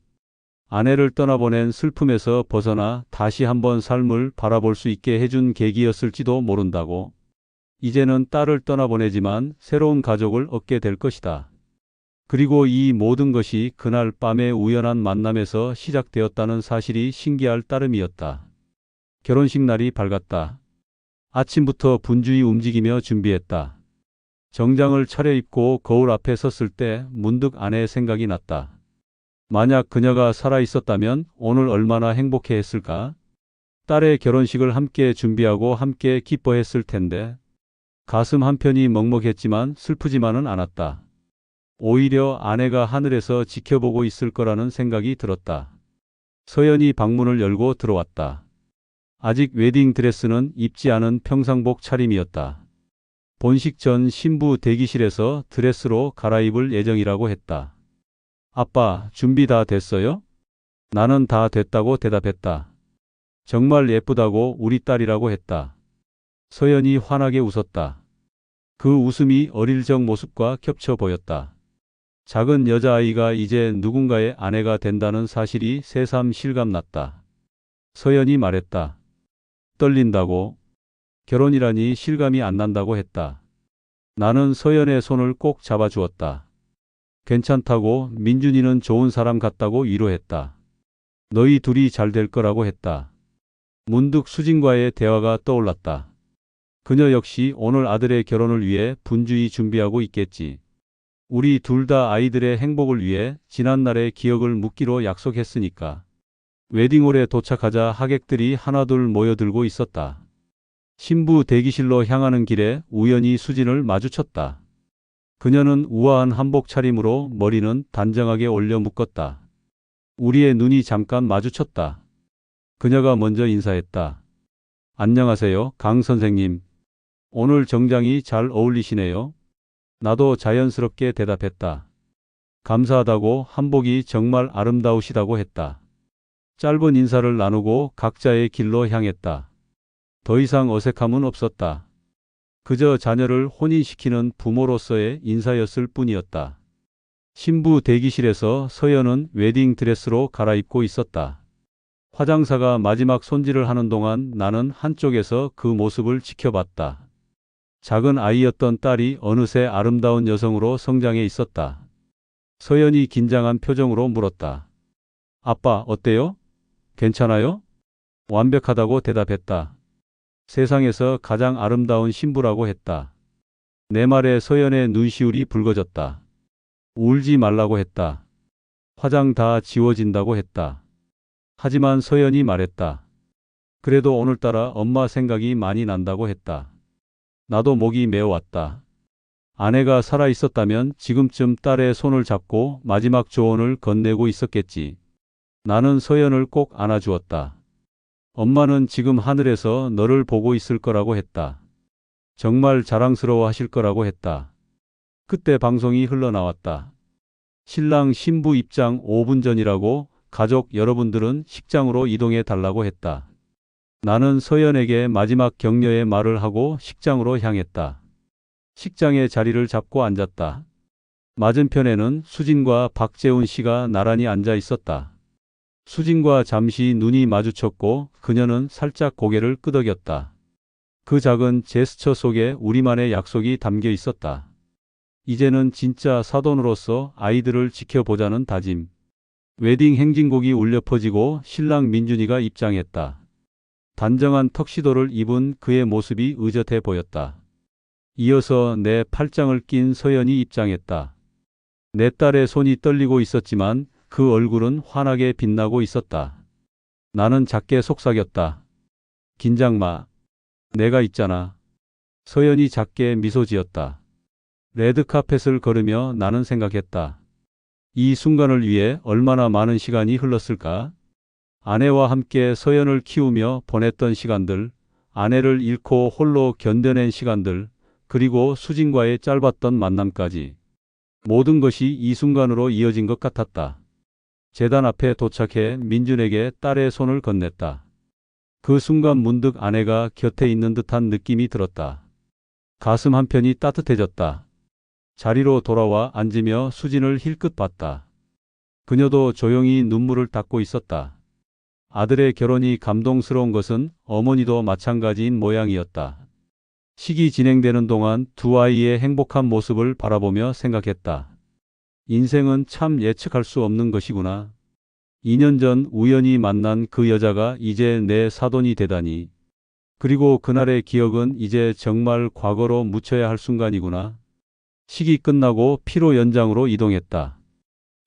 Speaker 1: 아내를 떠나보낸 슬픔에서 벗어나 다시 한번 삶을 바라볼 수 있게 해준 계기였을지도 모른다고. 이제는 딸을 떠나보내지만 새로운 가족을 얻게 될 것이다. 그리고 이 모든 것이 그날 밤의 우연한 만남에서 시작되었다는 사실이 신기할 따름이었다. 결혼식 날이 밝았다. 아침부터 분주히 움직이며 준비했다. 정장을 차려입고 거울 앞에 섰을 때 문득 아내의 생각이 났다. 만약 그녀가 살아 있었다면 오늘 얼마나 행복해 했을까? 딸의 결혼식을 함께 준비하고 함께 기뻐했을 텐데. 가슴 한편이 먹먹했지만 슬프지만은 않았다. 오히려 아내가 하늘에서 지켜보고 있을 거라는 생각이 들었다. 서연이 방문을 열고 들어왔다. 아직 웨딩 드레스는 입지 않은 평상복 차림이었다. 본식 전 신부 대기실에서 드레스로 갈아입을 예정이라고 했다. 아빠, 준비 다 됐어요? 나는 다 됐다고 대답했다. 정말 예쁘다고 우리 딸이라고 했다. 서연이 환하게 웃었다. 그 웃음이 어릴 적 모습과 겹쳐 보였다. 작은 여자아이가 이제 누군가의 아내가 된다는 사실이 새삼 실감났다. 서연이 말했다. 떨린다고? 결혼이라니 실감이 안 난다고 했다. 나는 서연의 손을 꼭 잡아주었다. 괜찮다고, 민준이는 좋은 사람 같다고 위로했다. 너희 둘이 잘 될 거라고 했다. 문득 수진과의 대화가 떠올랐다. 그녀 역시 오늘 아들의 결혼을 위해 분주히 준비하고 있겠지. 우리 둘 다 아이들의 행복을 위해 지난날의 기억을 묻기로 약속했으니까. 웨딩홀에 도착하자 하객들이 하나둘 모여들고 있었다. 신부 대기실로 향하는 길에 우연히 수진을 마주쳤다. 그녀는 우아한 한복 차림으로 머리는 단정하게 올려 묶었다. 우리의 눈이 잠깐 마주쳤다. 그녀가 먼저 인사했다. 안녕하세요, 강 선생님. 오늘 정장이 잘 어울리시네요. 나도 자연스럽게 대답했다. 감사하다고, 한복이 정말 아름다우시다고 했다. 짧은 인사를 나누고 각자의 길로 향했다. 더 이상 어색함은 없었다. 그저 자녀를 혼인시키는 부모로서의 인사였을 뿐이었다. 신부 대기실에서 서연은 웨딩 드레스로 갈아입고 있었다. 화장사가 마지막 손질을 하는 동안 나는 한쪽에서 그 모습을 지켜봤다. 작은 아이였던 딸이 어느새 아름다운 여성으로 성장해 있었다. 서연이 긴장한 표정으로 물었다. 아빠, 어때요? 괜찮아요? 완벽하다고 대답했다. 세상에서 가장 아름다운 신부라고 했다. 내 말에 서연의 눈시울이 붉어졌다. 울지 말라고 했다. 화장 다 지워진다고 했다. 하지만 서연이 말했다. 그래도 오늘따라 엄마 생각이 많이 난다고 했다. 나도 목이 메어왔다. 아내가 살아 있었다면 지금쯤 딸의 손을 잡고 마지막 조언을 건네고 있었겠지. 나는 서연을 꼭 안아주었다. 엄마는 지금 하늘에서 너를 보고 있을 거라고 했다. 정말 자랑스러워 하실 거라고 했다. 그때 방송이 흘러나왔다. 신랑 신부 입장 5분 전이라고 가족 여러분들은 식장으로 이동해 달라고 했다. 나는 서연에게 마지막 격려의 말을 하고 식장으로 향했다. 식장에 자리를 잡고 앉았다. 맞은편에는 수진과 박재훈 씨가 나란히 앉아 있었다. 수진과 잠시 눈이 마주쳤고 그녀는 살짝 고개를 끄덕였다. 그 작은 제스처 속에 우리만의 약속이 담겨 있었다. 이제는 진짜 사돈으로서 아이들을 지켜보자는 다짐. 웨딩 행진곡이 울려 퍼지고 신랑 민준이가 입장했다. 단정한 턱시도를 입은 그의 모습이 의젓해 보였다. 이어서 내 팔짱을 낀 서연이 입장했다. 내 딸의 손이 떨리고 있었지만 그 얼굴은 환하게 빛나고 있었다. 나는 작게 속삭였다. 긴장 마. 내가 있잖아. 서연이 작게 미소 지었다. 레드카펫을 걸으며 나는 생각했다. 이 순간을 위해 얼마나 많은 시간이 흘렀을까? 아내와 함께 서연을 키우며 보냈던 시간들, 아내를 잃고 홀로 견뎌낸 시간들, 그리고 수진과의 짧았던 만남까지. 모든 것이 이 순간으로 이어진 것 같았다. 제단 앞에 도착해 민준에게 딸의 손을 건넸다. 그 순간 문득 아내가 곁에 있는 듯한 느낌이 들었다. 가슴 한편이 따뜻해졌다. 자리로 돌아와 앉으며 수진을 힐끗 봤다. 그녀도 조용히 눈물을 닦고 있었다. 아들의 결혼이 감동스러운 것은 어머니도 마찬가지인 모양이었다. 식이 진행되는 동안 두 아이의 행복한 모습을 바라보며 생각했다. 인생은 참 예측할 수 없는 것이구나. 2년 전 우연히 만난 그 여자가 이제 내 사돈이 되다니. 그리고 그날의 기억은 이제 정말 과거로 묻혀야 할 순간이구나. 식이 끝나고 피로 연장으로 이동했다.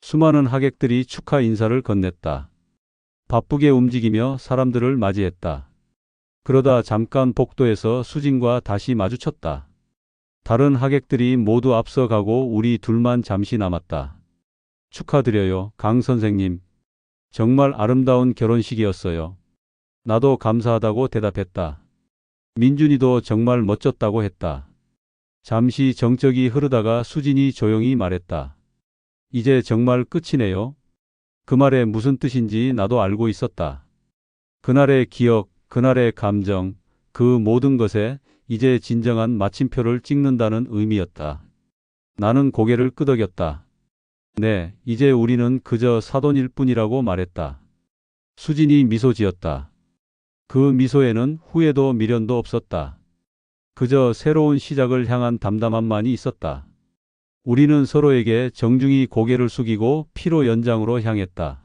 Speaker 1: 수많은 하객들이 축하 인사를 건넸다. 바쁘게 움직이며 사람들을 맞이했다. 그러다 잠깐 복도에서 수진과 다시 마주쳤다. 다른 하객들이 모두 앞서가고 우리 둘만 잠시 남았다. 축하드려요, 강 선생님. 정말 아름다운 결혼식이었어요. 나도 감사하다고 대답했다. 민준이도 정말 멋졌다고 했다. 잠시 정적이 흐르다가 수진이 조용히 말했다. 이제 정말 끝이네요. 그 말에 무슨 뜻인지 나도 알고 있었다. 그날의 기억, 그날의 감정, 그 모든 것에 이제 진정한 마침표를 찍는다는 의미였다. 나는 고개를 끄덕였다. 네, 이제 우리는 그저 사돈일 뿐이라고 말했다. 수진이 미소 지었다. 그 미소에는 후회도 미련도 없었다. 그저 새로운 시작을 향한 담담함만이 있었다. 우리는 서로에게 정중히 고개를 숙이고 피로 연장으로 향했다.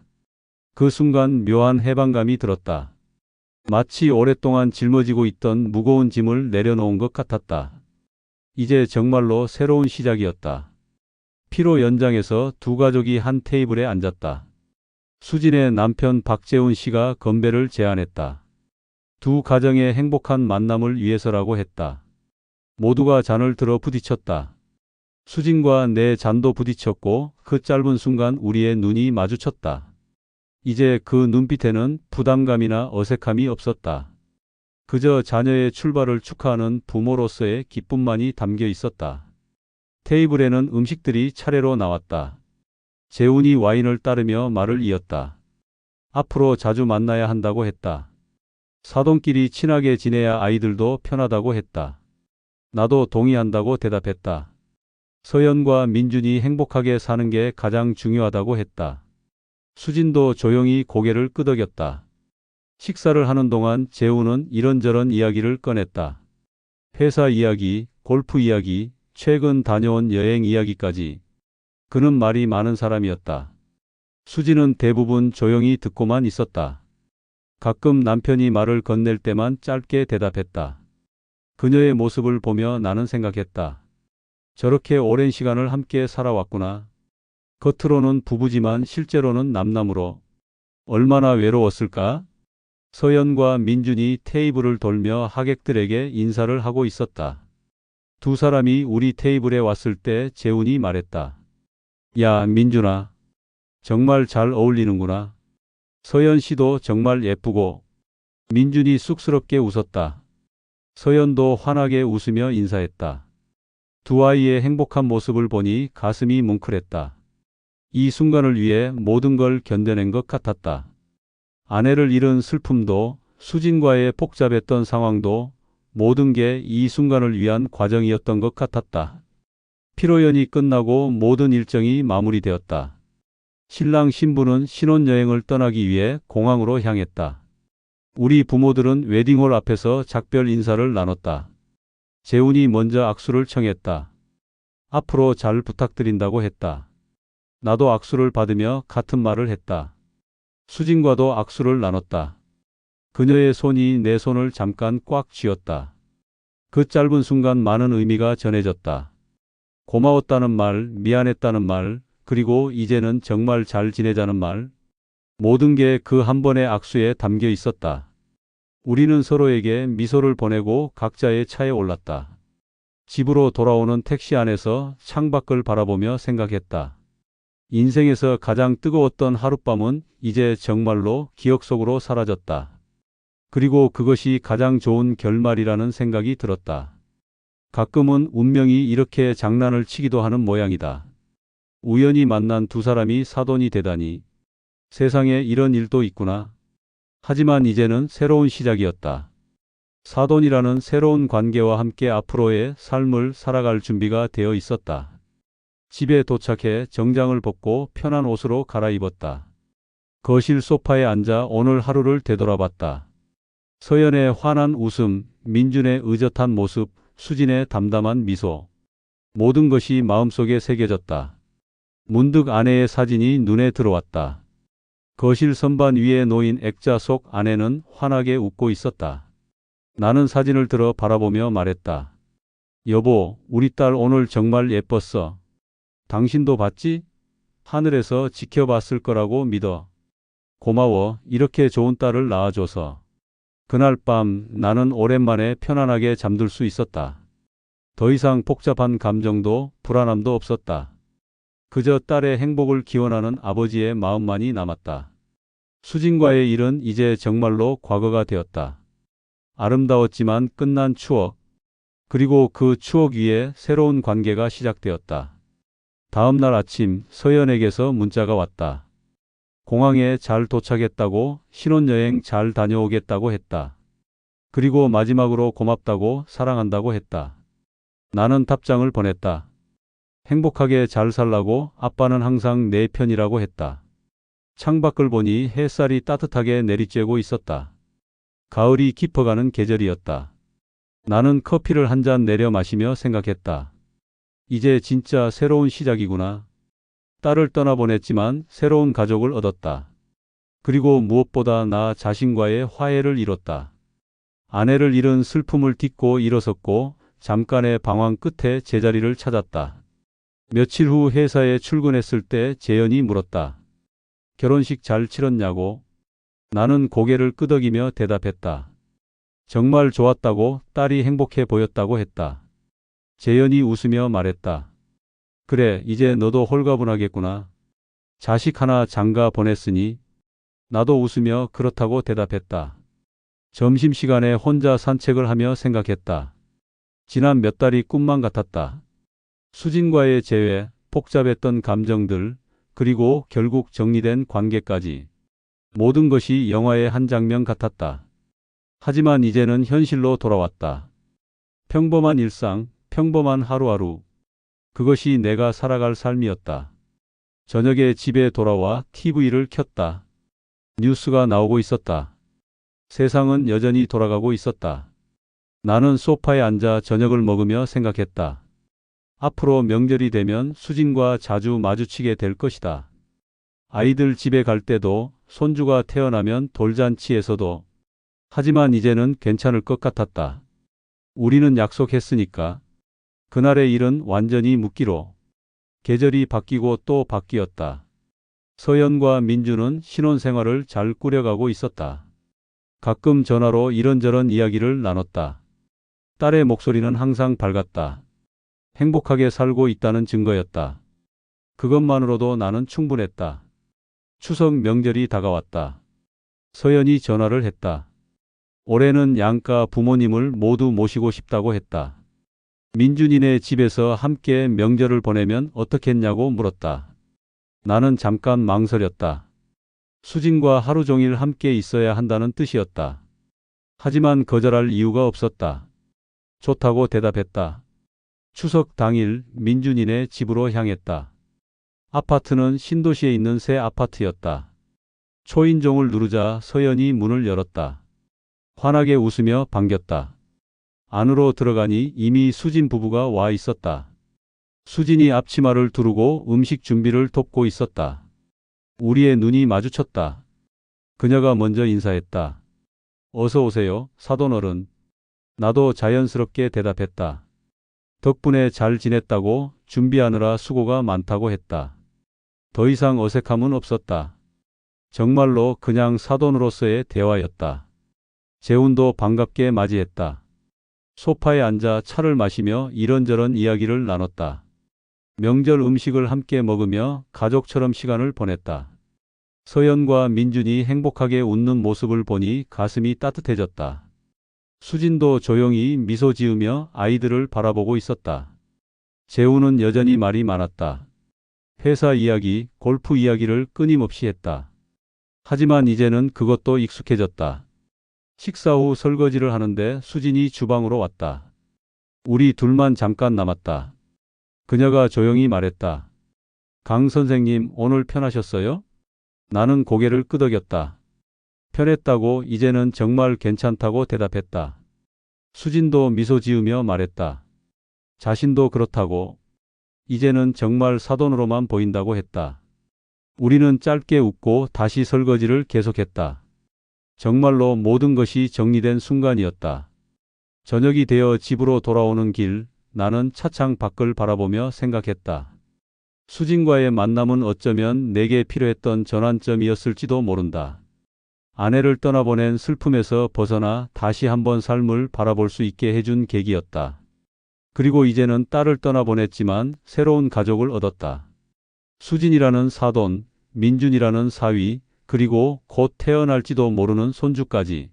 Speaker 1: 그 순간 묘한 해방감이 들었다. 마치 오랫동안 짊어지고 있던 무거운 짐을 내려놓은 것 같았다. 이제 정말로 새로운 시작이었다. 피로 연장해서 두 가족이 한 테이블에 앉았다. 수진의 남편 박재훈 씨가 건배를 제안했다. 두 가정의 행복한 만남을 위해서라고 했다. 모두가 잔을 들어 부딪혔다. 수진과 내 잔도 부딪혔고 그 짧은 순간 우리의 눈이 마주쳤다. 이제 그 눈빛에는 부담감이나 어색함이 없었다. 그저 자녀의 출발을 축하하는 부모로서의 기쁨만이 담겨 있었다. 테이블에는 음식들이 차례로 나왔다. 재훈이 와인을 따르며 말을 이었다. 앞으로 자주 만나야 한다고 했다. 사돈끼리 친하게 지내야 아이들도 편하다고 했다. 나도 동의한다고 대답했다. 서연과 민준이 행복하게 사는 게 가장 중요하다고 했다. 수진도 조용히 고개를 끄덕였다. 식사를 하는 동안 재훈은 이런저런 이야기를 꺼냈다. 회사 이야기, 골프 이야기, 최근 다녀온 여행 이야기까지. 그는 말이 많은 사람이었다. 수진은 대부분 조용히 듣고만 있었다. 가끔 남편이 말을 건넬 때만 짧게 대답했다. 그녀의 모습을 보며 나는 생각했다. 저렇게 오랜 시간을 함께 살아왔구나. 겉으로는 부부지만 실제로는 남남으로. 얼마나 외로웠을까? 서연과 민준이 테이블을 돌며 하객들에게 인사를 하고 있었다. 두 사람이 우리 테이블에 왔을 때 재훈이 말했다. 야, 민준아. 정말 잘 어울리는구나. 서연 씨도 정말 예쁘고. 민준이 쑥스럽게 웃었다. 서연도 환하게 웃으며 인사했다. 두 아이의 행복한 모습을 보니 가슴이 뭉클했다. 이 순간을 위해 모든 걸 견뎌낸 것 같았다. 아내를 잃은 슬픔도, 수진과의 복잡했던 상황도 모든 게 이 순간을 위한 과정이었던 것 같았다. 피로연이 끝나고 모든 일정이 마무리되었다. 신랑 신부는 신혼여행을 떠나기 위해 공항으로 향했다. 우리 부모들은 웨딩홀 앞에서 작별 인사를 나눴다. 재훈이 먼저 악수를 청했다. 앞으로 잘 부탁드린다고 했다. 나도 악수를 받으며 같은 말을 했다. 수진과도 악수를 나눴다. 그녀의 손이 내 손을 잠깐 꽉 쥐었다. 그 짧은 순간 많은 의미가 전해졌다. 고마웠다는 말, 미안했다는 말, 그리고 이제는 정말 잘 지내자는 말. 모든 게 그 한 번의 악수에 담겨 있었다. 우리는 서로에게 미소를 보내고 각자의 차에 올랐다. 집으로 돌아오는 택시 안에서 창밖을 바라보며 생각했다. 인생에서 가장 뜨거웠던 하룻밤은 이제 정말로 기억 속으로 사라졌다. 그리고 그것이 가장 좋은 결말이라는 생각이 들었다. 가끔은 운명이 이렇게 장난을 치기도 하는 모양이다. 우연히 만난 두 사람이 사돈이 되다니. 세상에 이런 일도 있구나. 하지만 이제는 새로운 시작이었다. 사돈이라는 새로운 관계와 함께 앞으로의 삶을 살아갈 준비가 되어 있었다. 집에 도착해 정장을 벗고 편한 옷으로 갈아입었다. 거실 소파에 앉아 오늘 하루를 되돌아봤다. 서연의 환한 웃음, 민준의 의젓한 모습, 수진의 담담한 미소. 모든 것이 마음속에 새겨졌다. 문득 아내의 사진이 눈에 들어왔다. 거실 선반 위에 놓인 액자 속 아내는 환하게 웃고 있었다. 나는 사진을 들어 바라보며 말했다. 여보, 우리 딸 오늘 정말 예뻤어. 당신도 봤지? 하늘에서 지켜봤을 거라고 믿어. 고마워. 이렇게 좋은 딸을 낳아줘서. 그날 밤 나는 오랜만에 편안하게 잠들 수 있었다. 더 이상 복잡한 감정도 불안함도 없었다. 그저 딸의 행복을 기원하는 아버지의 마음만이 남았다. 수진과의 일은 이제 정말로 과거가 되었다. 아름다웠지만 끝난 추억. 그리고 그 추억 위에 새로운 관계가 시작되었다. 다음 날 아침 서연에게서 문자가 왔다. 공항에 잘 도착했다고, 신혼여행 잘 다녀오겠다고 했다. 그리고 마지막으로 고맙다고, 사랑한다고 했다. 나는 답장을 보냈다. 행복하게 잘 살라고, 아빠는 항상 내 편이라고 했다. 창밖을 보니 햇살이 따뜻하게 내리쬐고 있었다. 가을이 깊어가는 계절이었다. 나는 커피를 한 잔 내려 마시며 생각했다. 이제 진짜 새로운 시작이구나. 딸을 떠나보냈지만 새로운 가족을 얻었다. 그리고 무엇보다 나 자신과의 화해를 이뤘다. 아내를 잃은 슬픔을 딛고 일어섰고 잠깐의 방황 끝에 제자리를 찾았다. 며칠 후 회사에 출근했을 때 재현이 물었다. 결혼식 잘 치렀냐고. 나는 고개를 끄덕이며 대답했다. 정말 좋았다고, 딸이 행복해 보였다고 했다. 재현이 웃으며 말했다. 그래, 이제 너도 홀가분하겠구나. 자식 하나 장가 보냈으니. 나도 웃으며 그렇다고 대답했다. 점심시간에 혼자 산책을 하며 생각했다. 지난 몇 달이 꿈만 같았다. 수진과의 재회, 복잡했던 감정들, 그리고 결국 정리된 관계까지. 모든 것이 영화의 한 장면 같았다. 하지만 이제는 현실로 돌아왔다. 평범한 일상, 평범한 하루하루. 그것이 내가 살아갈 삶이었다. 저녁에 집에 돌아와 TV를 켰다. 뉴스가 나오고 있었다. 세상은 여전히 돌아가고 있었다. 나는 소파에 앉아 저녁을 먹으며 생각했다. 앞으로 명절이 되면 수진과 자주 마주치게 될 것이다. 아이들 집에 갈 때도, 손주가 태어나면 돌잔치에서도. 하지만 이제는 괜찮을 것 같았다. 우리는 약속했으니까. 그날의 일은 완전히 묻기로. 계절이 바뀌고 또 바뀌었다. 서연과 민주는 신혼생활을 잘 꾸려가고 있었다. 가끔 전화로 이런저런 이야기를 나눴다. 딸의 목소리는 항상 밝았다. 행복하게 살고 있다는 증거였다. 그것만으로도 나는 충분했다. 추석 명절이 다가왔다. 서연이 전화를 했다. 올해는 양가 부모님을 모두 모시고 싶다고 했다. 민준이네 집에서 함께 명절을 보내면 어떻겠냐고 물었다. 나는 잠깐 망설였다. 수진과 하루 종일 함께 있어야 한다는 뜻이었다. 하지만 거절할 이유가 없었다. 좋다고 대답했다. 추석 당일 민준이네 집으로 향했다. 아파트는 신도시에 있는 새 아파트였다. 초인종을 누르자 서연이 문을 열었다. 환하게 웃으며 반겼다. 안으로 들어가니 이미 수진 부부가 와 있었다. 수진이 앞치마를 두르고 음식 준비를 돕고 있었다. 우리의 눈이 마주쳤다. 그녀가 먼저 인사했다. 어서 오세요, 사돈어른. 나도 자연스럽게 대답했다. 덕분에 잘 지냈다고, 준비하느라 수고가 많다고 했다. 더 이상 어색함은 없었다. 정말로 그냥 사돈으로서의 대화였다. 재훈도 반갑게 맞이했다. 소파에 앉아 차를 마시며 이런저런 이야기를 나눴다. 명절 음식을 함께 먹으며 가족처럼 시간을 보냈다. 서연과 민준이 행복하게 웃는 모습을 보니 가슴이 따뜻해졌다. 수진도 조용히 미소 지으며 아이들을 바라보고 있었다. 재훈은 여전히 말이 많았다. 회사 이야기, 골프 이야기를 끊임없이 했다. 하지만 이제는 그것도 익숙해졌다. 식사 후 설거지를 하는데 수진이 주방으로 왔다. 우리 둘만 잠깐 남았다. 그녀가 조용히 말했다. 강 선생님, 오늘 편하셨어요? 나는 고개를 끄덕였다. 편했다고, 이제는 정말 괜찮다고 대답했다. 수진도 미소 지으며 말했다. 자신도 그렇다고. 이제는 정말 사돈으로만 보인다고 했다. 우리는 짧게 웃고 다시 설거지를 계속했다. 정말로 모든 것이 정리된 순간이었다. 저녁이 되어 집으로 돌아오는 길, 나는 차창 밖을 바라보며 생각했다. 수진과의 만남은 어쩌면 내게 필요했던 전환점이었을지도 모른다. 아내를 떠나보낸 슬픔에서 벗어나 다시 한번 삶을 바라볼 수 있게 해준 계기였다. 그리고 이제는 딸을 떠나보냈지만 새로운 가족을 얻었다. 수진이라는 사돈, 민준이라는 사위, 그리고 곧 태어날지도 모르는 손주까지.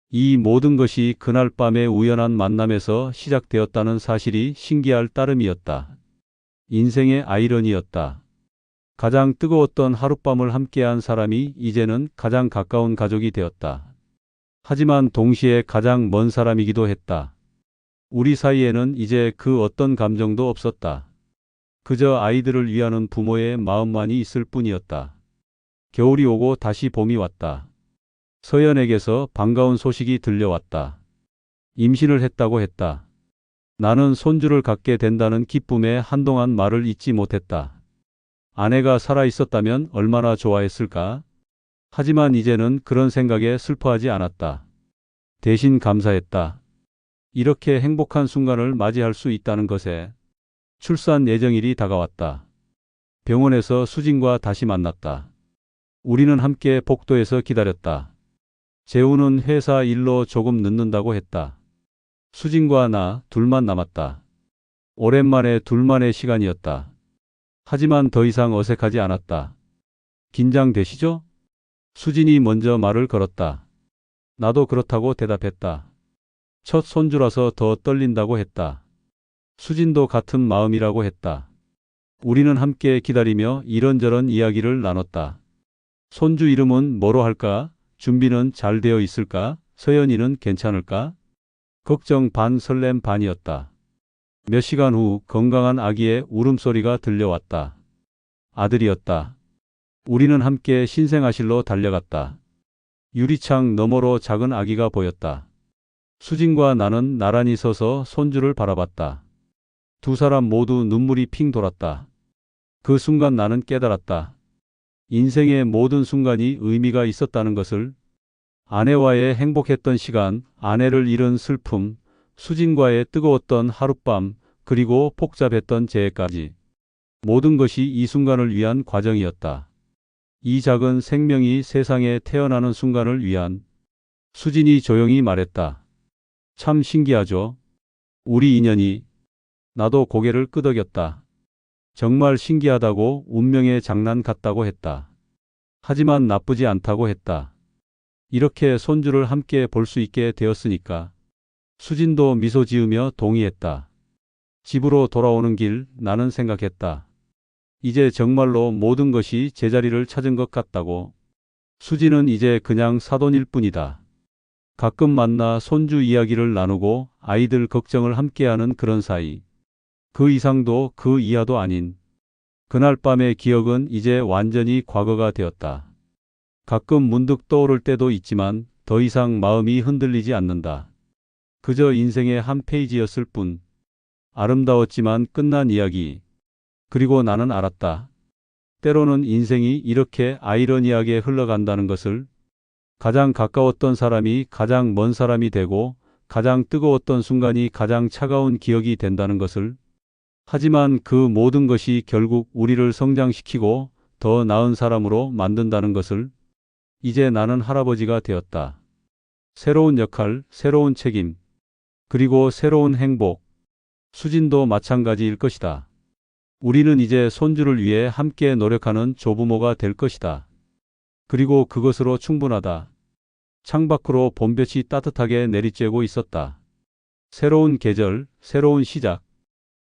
Speaker 1: 이 모든 것이 그날 밤의 우연한 만남에서 시작되었다는 사실이 신기할 따름이었다. 인생의 아이러니였다. 가장 뜨거웠던 하룻밤을 함께한 사람이 이제는 가장 가까운 가족이 되었다. 하지만 동시에 가장 먼 사람이기도 했다. 우리 사이에는 이제 그 어떤 감정도 없었다. 그저 아이들을 위하는 부모의 마음만이 있을 뿐이었다. 겨울이 오고 다시 봄이 왔다. 서연에게서 반가운 소식이 들려왔다. 임신을 했다고 했다. 나는 손주를 갖게 된다는 기쁨에 한동안 말을 잇지 못했다. 아내가 살아 있었다면 얼마나 좋아했을까? 하지만 이제는 그런 생각에 슬퍼하지 않았다. 대신 감사했다. 이렇게 행복한 순간을 맞이할 수 있다는 것에. 출산 예정일이 다가왔다. 병원에서 수진과 다시 만났다. 우리는 함께 복도에서 기다렸다. 재우는 회사 일로 조금 늦는다고 했다. 수진과 나 둘만 남았다. 오랜만에 둘만의 시간이었다. 하지만 더 이상 어색하지 않았다. 긴장되시죠? 수진이 먼저 말을 걸었다. 나도 그렇다고 대답했다. 첫 손주라서 더 떨린다고 했다. 수진도 같은 마음이라고 했다. 우리는 함께 기다리며 이런저런 이야기를 나눴다. 손주 이름은 뭐로 할까? 준비는 잘 되어 있을까? 서연이는 괜찮을까? 걱정 반 설렘 반이었다. 몇 시간 후 건강한 아기의 울음소리가 들려왔다. 아들이었다. 우리는 함께 신생아실로 달려갔다. 유리창 너머로 작은 아기가 보였다. 수진과 나는 나란히 서서 손주를 바라봤다. 두 사람 모두 눈물이 핑 돌았다. 그 순간 나는 깨달았다. 인생의 모든 순간이 의미가 있었다는 것을. 아내와의 행복했던 시간, 아내를 잃은 슬픔, 수진과의 뜨거웠던 하룻밤, 그리고 복잡했던 재해까지. 모든 것이 이 순간을 위한 과정이었다. 이 작은 생명이 세상에 태어나는 순간을 위한. 수진이 조용히 말했다. 참 신기하죠? 우리 인연이. 나도 고개를 끄덕였다. 정말 신기하다고, 운명의 장난 같다고 했다. 하지만 나쁘지 않다고 했다. 이렇게 손주를 함께 볼 수 있게 되었으니까. 수진도 미소 지으며 동의했다. 집으로 돌아오는 길 나는 생각했다. 이제 정말로 모든 것이 제자리를 찾은 것 같다고. 수진은 이제 그냥 사돈일 뿐이다. 가끔 만나 손주 이야기를 나누고 아이들 걱정을 함께하는 그런 사이. 그 이상도 그 이하도 아닌. 그날 밤의 기억은 이제 완전히 과거가 되었다. 가끔 문득 떠오를 때도 있지만 더 이상 마음이 흔들리지 않는다. 그저 인생의 한 페이지였을 뿐. 아름다웠지만 끝난 이야기. 그리고 나는 알았다. 때로는 인생이 이렇게 아이러니하게 흘러간다는 것을. 가장 가까웠던 사람이 가장 먼 사람이 되고 가장 뜨거웠던 순간이 가장 차가운 기억이 된다는 것을. 하지만 그 모든 것이 결국 우리를 성장시키고 더 나은 사람으로 만든다는 것을. 이제 나는 할아버지가 되었다. 새로운 역할, 새로운 책임, 그리고 새로운 행복. 수진도 마찬가지일 것이다. 우리는 이제 손주를 위해 함께 노력하는 조부모가 될 것이다. 그리고 그것으로 충분하다. 창밖으로 봄볕이 따뜻하게 내리쬐고 있었다. 새로운 계절, 새로운 시작.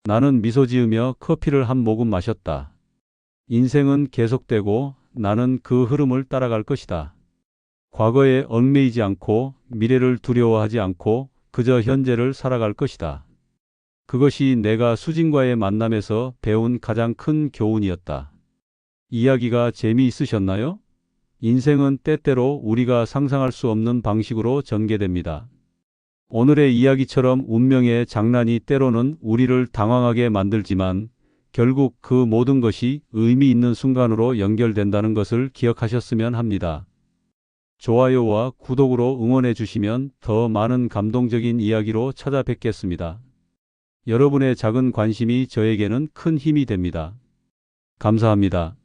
Speaker 1: 나는 미소 지으며 커피를 한 모금 마셨다. 인생은 계속되고 나는 그 흐름을 따라갈 것이다. 과거에 얽매이지 않고 미래를 두려워하지 않고 그저 현재를 살아갈 것이다. 그것이 내가 수진과의 만남에서 배운 가장 큰 교훈이었다. 이야기가 재미있으셨나요? 인생은 때때로 우리가 상상할 수 없는 방식으로 전개됩니다. 오늘의 이야기처럼 운명의 장난이 때로는 우리를 당황하게 만들지만 결국 그 모든 것이 의미 있는 순간으로 연결된다는 것을 기억하셨으면 합니다. 좋아요와 구독으로 응원해 주시면 더 많은 감동적인 이야기로 찾아뵙겠습니다. 여러분의 작은 관심이 저에게는 큰 힘이 됩니다. 감사합니다.